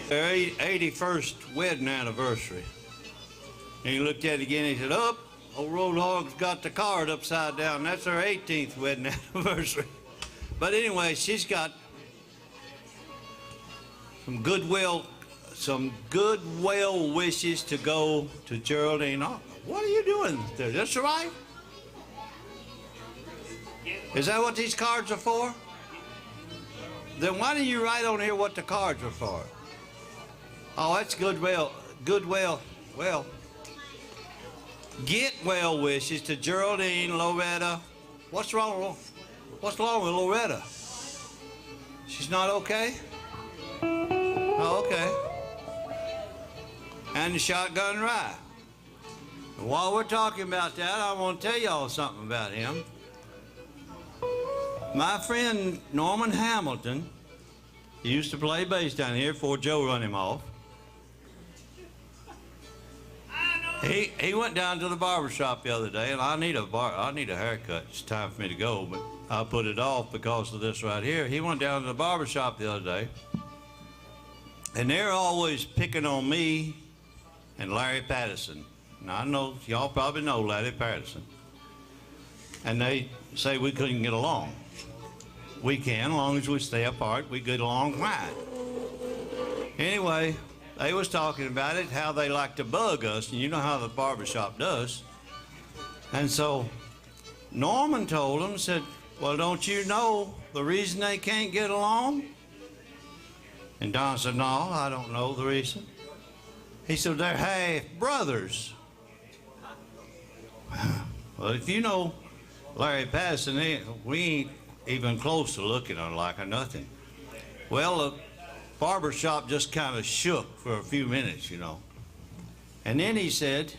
Speaker 2: Their 81st wedding anniversary. And he looked at it again and he said, "Up, old Roadhog's got the card upside down. That's her 18th wedding anniversary." But anyway, she's got some good well wishes to go to Geraldine. Oh, what are you doing there? That's right. Is that what these cards are for? Then why don't you write on here what the cards are for? Oh, that's goodwill. Well, get well wishes to Geraldine, Loretta. What's wrong with Loretta? She's not okay? Oh, okay. And the shotgun rye. And while we're talking about that, I want to tell y'all something about him. My friend Norman Hamilton, he used to play bass down here before Joe run him off. He went down to the barber shop the other day, and I need a haircut. It's time for me to go, but I put it off because of this right here. He went down to the barber shop the other day, and they're always picking on me and Larry Patterson. Now, I know y'all probably know Larry Patterson. And they say we couldn't get along. We can, as long as we stay apart, we get along fine. Anyway, they was talking about it, how they like to bug us, and you know how the barbershop does. And so Norman told them, said, well, don't you know the reason they can't get along? And Don said, no, I don't know the reason. He said, they're half brothers. Well, if you know Larry Patterson, we ain't even close to looking alike or nothing. Well, the barber shop just kind of shook for a few minutes, you know. And then he said,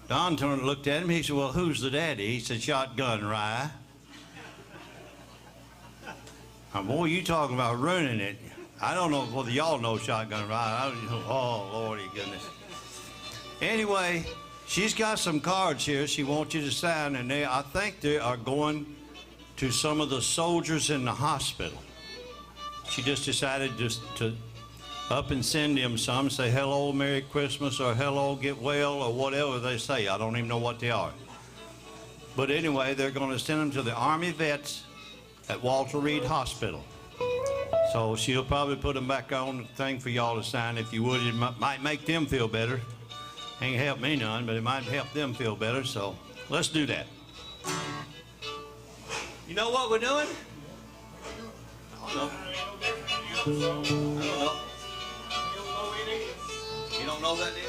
Speaker 2: Don turned and looked at him. He said, well, who's the daddy? He said, Shotgun Rye. Boy, you talking about ruining it. I don't know whether y'all know Shotgun Rye. I don't know. Oh, Lordy goodness. Anyway, she's got some cards here she wants you to sign, and I think they are going to some of the soldiers in the hospital. She just decided just to up and send them some, say hello, Merry Christmas, or hello, get well, or whatever they say. I don't even know what they are. But anyway, they're going to send them to the Army vets at Walter Reed Hospital. So she'll probably put them back on the thing for y'all to sign if you would. It might make them feel better. Ain't help me none, but it might help them feel better, so let's do that. You know what we're doing? I don't know. I don't know. You don't know that, do you?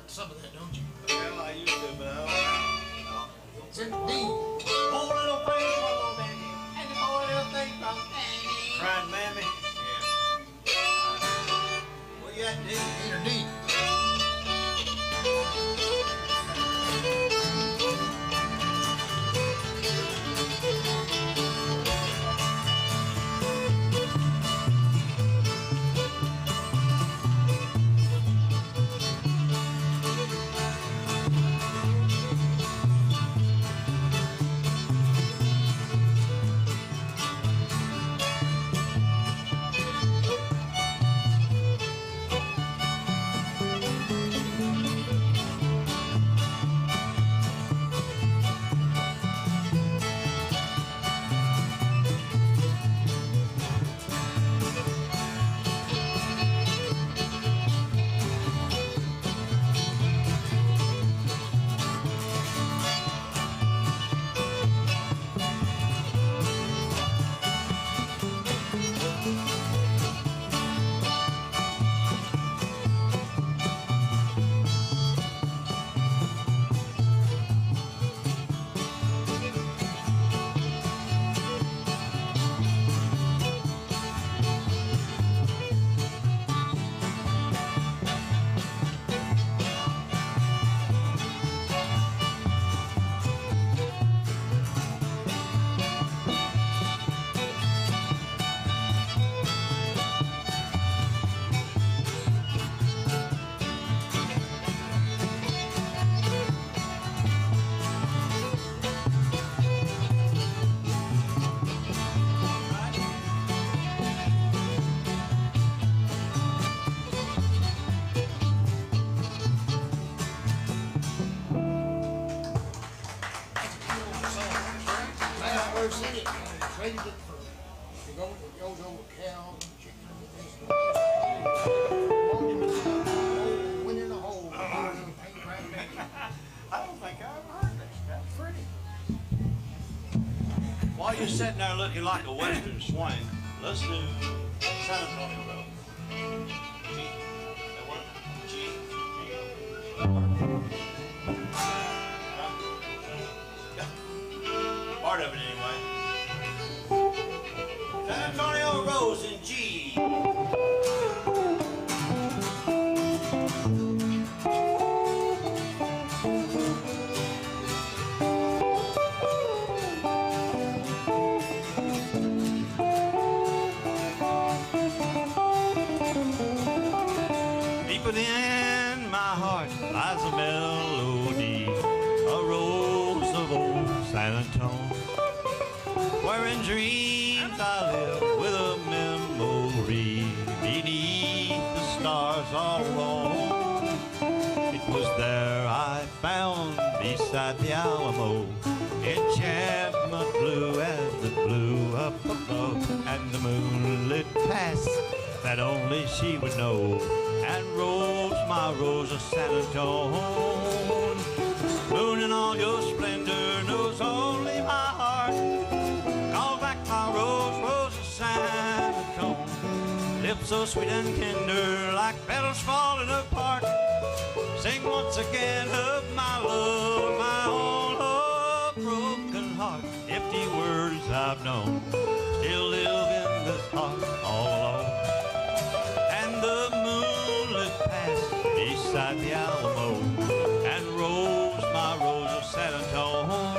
Speaker 1: Some of that, don't you?
Speaker 2: Well, I used to, but I don't know.
Speaker 1: It's in the deed. Poor little thing from old Mammy, and the poor little thing from Mammy.
Speaker 2: Crying Mammy? Yeah. What you got, Dick?
Speaker 1: In her deed.
Speaker 2: While you're sitting there looking like a western swing, let's do San Antonio Road. G. That work? G. Part of it anyway. San Antonio Rose in G. Deep within my heart lies a melody, a rose of old San Antonio, where in dreams I live with a memory was all alone. It was there I found beside the Alamo enchantment blue as the blue up above, and the moonlit pass that only she would know. And Rose, my Rose of San Antone, moon in all your splendor knows only my heart. Call back my Rose, Rose of San Antone, lips so sweet and tender like petals falling apart. Sing once again of my love, my own love, broken heart. Empty words I've known still live in this heart all alone. And the moonlit pass beside the Alamo, and Rose, my Rose of San Antone.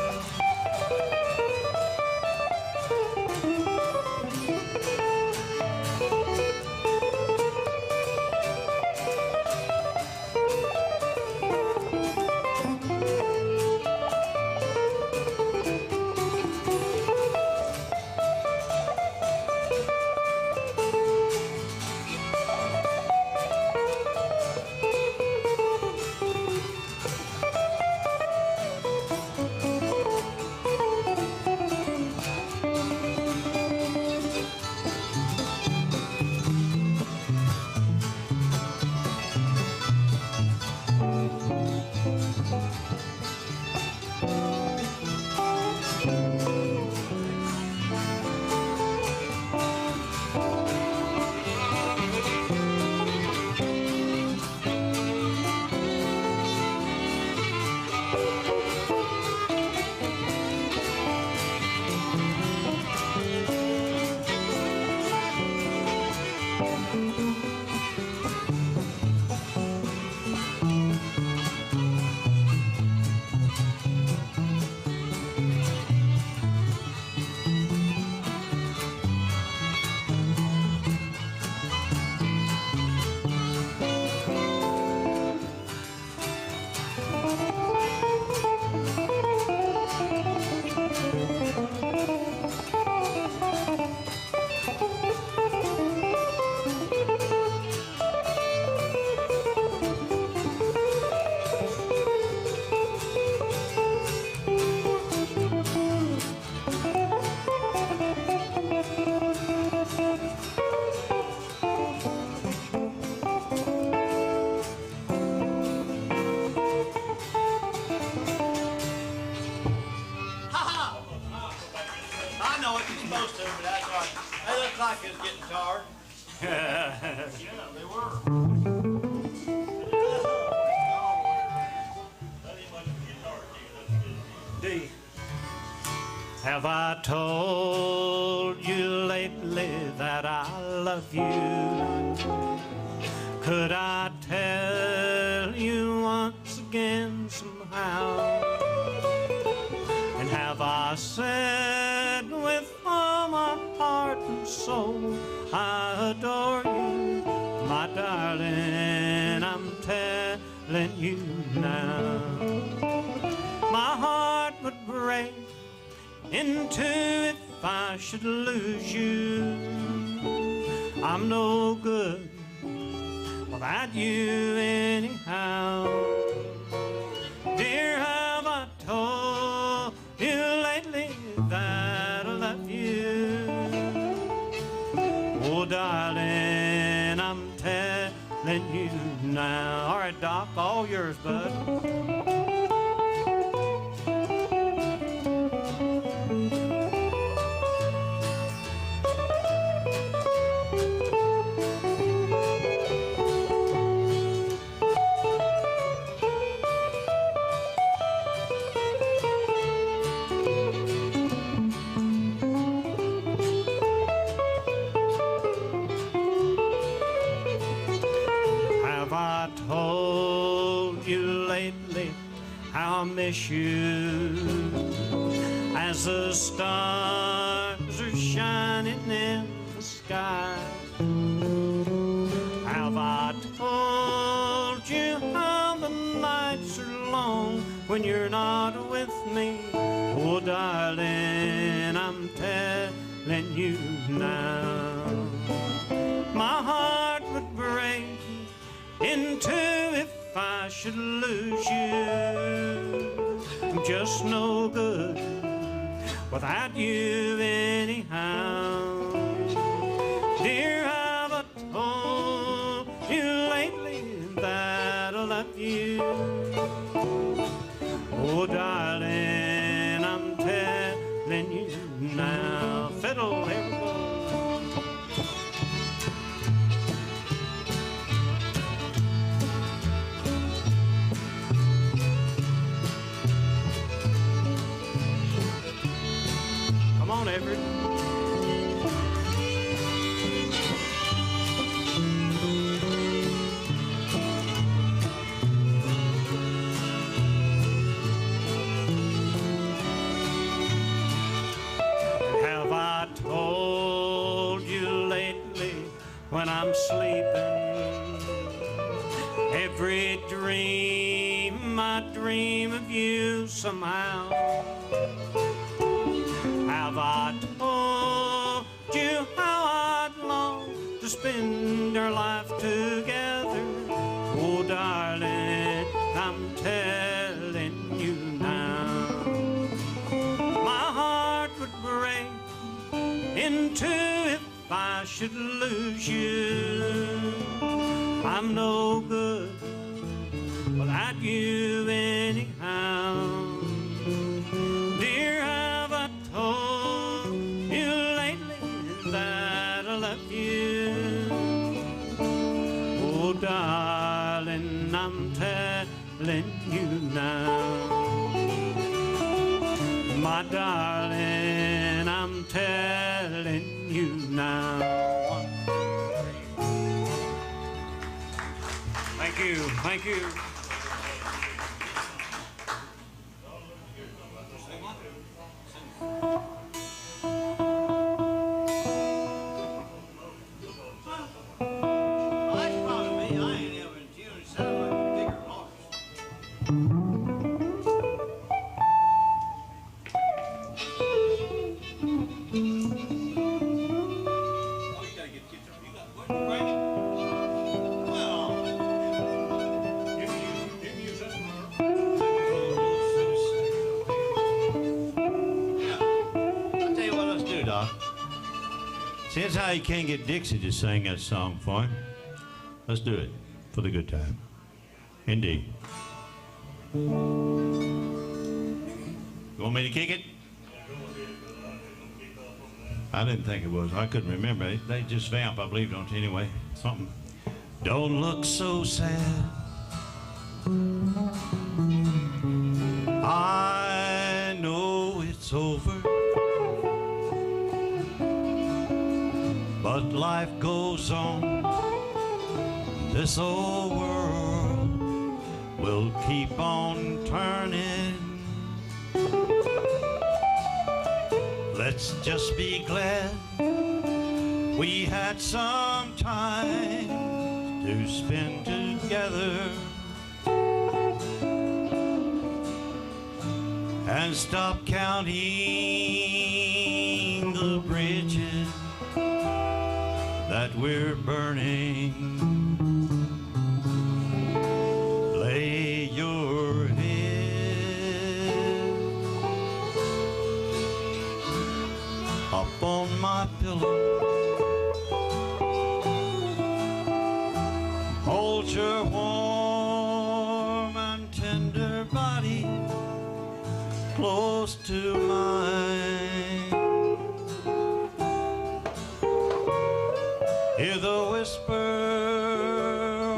Speaker 2: Like it's getting tired.
Speaker 5: Yeah, they were.
Speaker 6: D. Have I told you lately that I love you? Could I tell you once again somehow? And have I said with all my heart and soul I adore you, my darling? I'm telling you now. My heart would break in two if I should lose you. I'm no good without you anyhow. Dear, have I told you lately that I love you? Oh, darling, I'm telling you now. All right, Doc, all yours, bud. Told you lately how I miss you as the stars are shining in the sky. Have I told you how the nights are long when you're not with me? Oh, darling, I'm telling you now. My heart would break should lose you. I'm just no good without you anyhow. Dear, have I told you lately that I love you? Oh, darling, I'm telling you now. Fiddle, everybody. Come on, Everett. Have I told you lately when I'm sleeping? Every dream I dream of you somehow. Have I told you how I'd long to spend our life together? Oh, darling, I'm telling you now. My heart would break in two if I should lose you. I'm no good without you anyhow. Dear, have I told you lately that I love you? Oh, darling, I'm telling you now. My darling, I'm telling you now. Thank you, thank you.
Speaker 3: Well, that's probably me. I ain't ever in tune. It sounds like a bigger orchestra. Oh, you gotta get the guitar. You got what? Bring it. Well,
Speaker 5: You can use that one.
Speaker 3: yeah.
Speaker 2: I'll tell you what, let's do, Doc. Since how you can't get Dixie to sing that song for him, let's do it for the good time. Indeed. You want me to kick it? I didn't think it was. I couldn't remember. They just vamp, I believe, don't you? Anyway, something. Don't look so sad. I know it's over, but life goes on. This old world will keep on turning. Let's just be glad we had some time to spend together, and stop counting the bridges that we're burning. Lay your head up on my pillow, hold your warm and tender body close to mine. Hear the whisper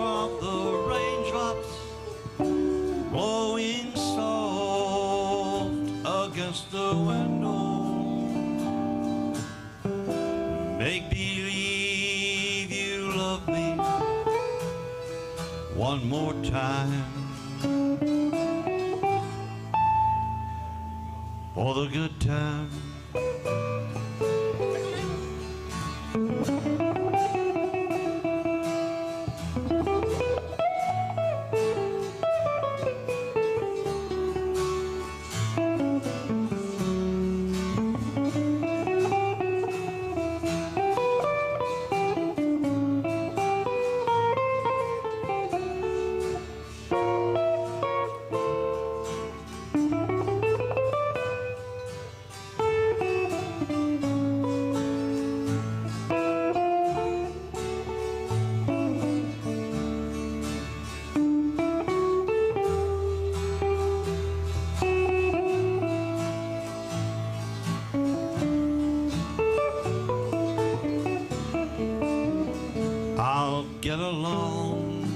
Speaker 2: of the raindrops blowing soft against the window. Make believe you love me one more time for the good time. I'll get along.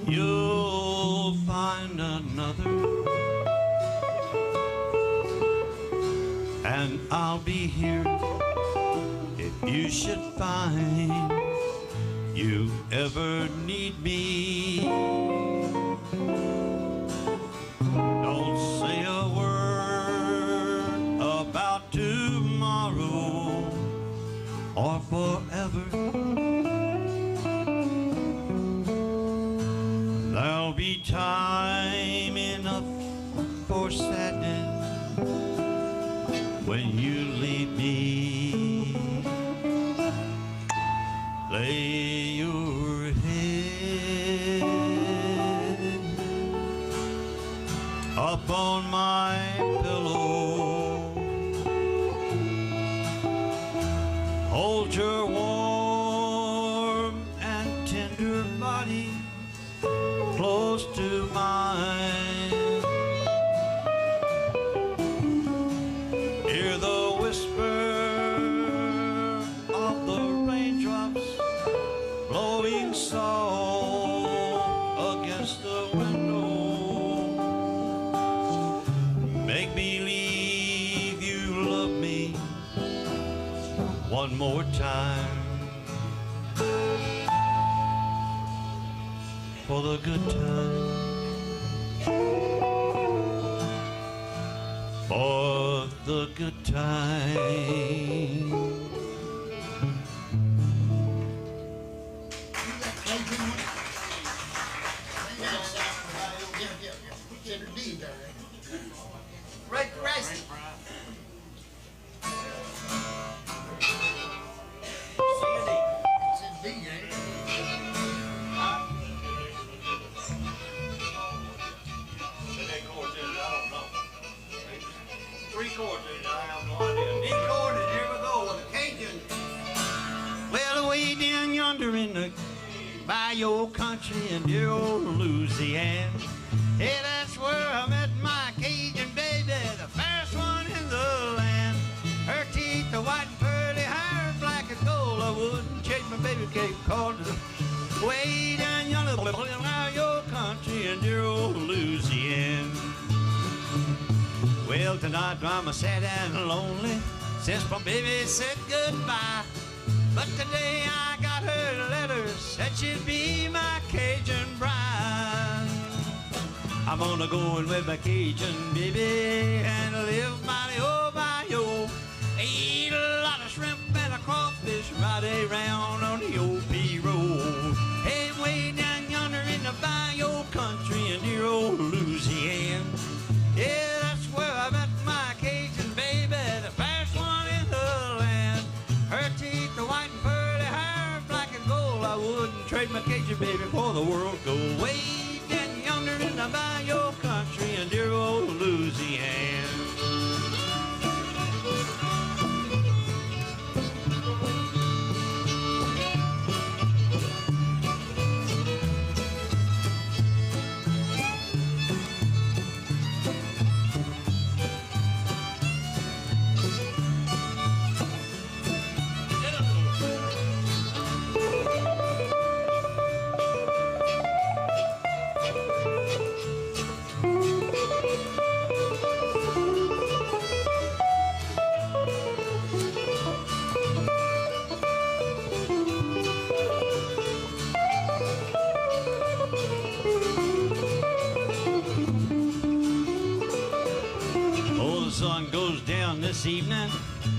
Speaker 2: You'll find another, and I'll be here if you should find you ever need me. Don't say a word about tomorrow or forever. There'll be time enough for sadness when you leave me. Lay your head up on my pillow. Hold your warm and tender body close to mine. Hear the whisper of the raindrops blowing soft against the window. Make believe you love me one more time for the good time, for the good time.
Speaker 7: Right, right. It's in D, ain't it?
Speaker 2: That chord's in it, I don't know. 3 chords in it, I have no idea.
Speaker 7: D chord, and here we go with a Cajun.
Speaker 2: Well, away down yonder in the bayou country in dear old Louisiana, hey, that's where I met my Cajun baby, the fairest one in the land. Her teeth are white and pearly, hair black as gold. I wouldn't change my baby cake called way down yonder bayou country in dear old Louisiana. Well, tonight I'm sad and lonely since my baby said goodbye. But today I got her letter, said she'd be my Cajun bride. I'm gonna go in with my Cajun baby and live by the old bayou. Eat a lot of shrimp and a crawfish right around on the old P road. Hey, way down yonder in the bayou country in dear old Louisiana. Yeah, that's where I met my Cajun baby, the first one in the land. Her teeth are white and pearly, hair black and gold. I wouldn't trade my Cajun baby for the world. Go way down yonder in the bayou country in dear old Louisiana. Sun goes down this evening,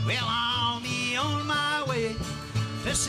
Speaker 2: well, I'll be on my way to see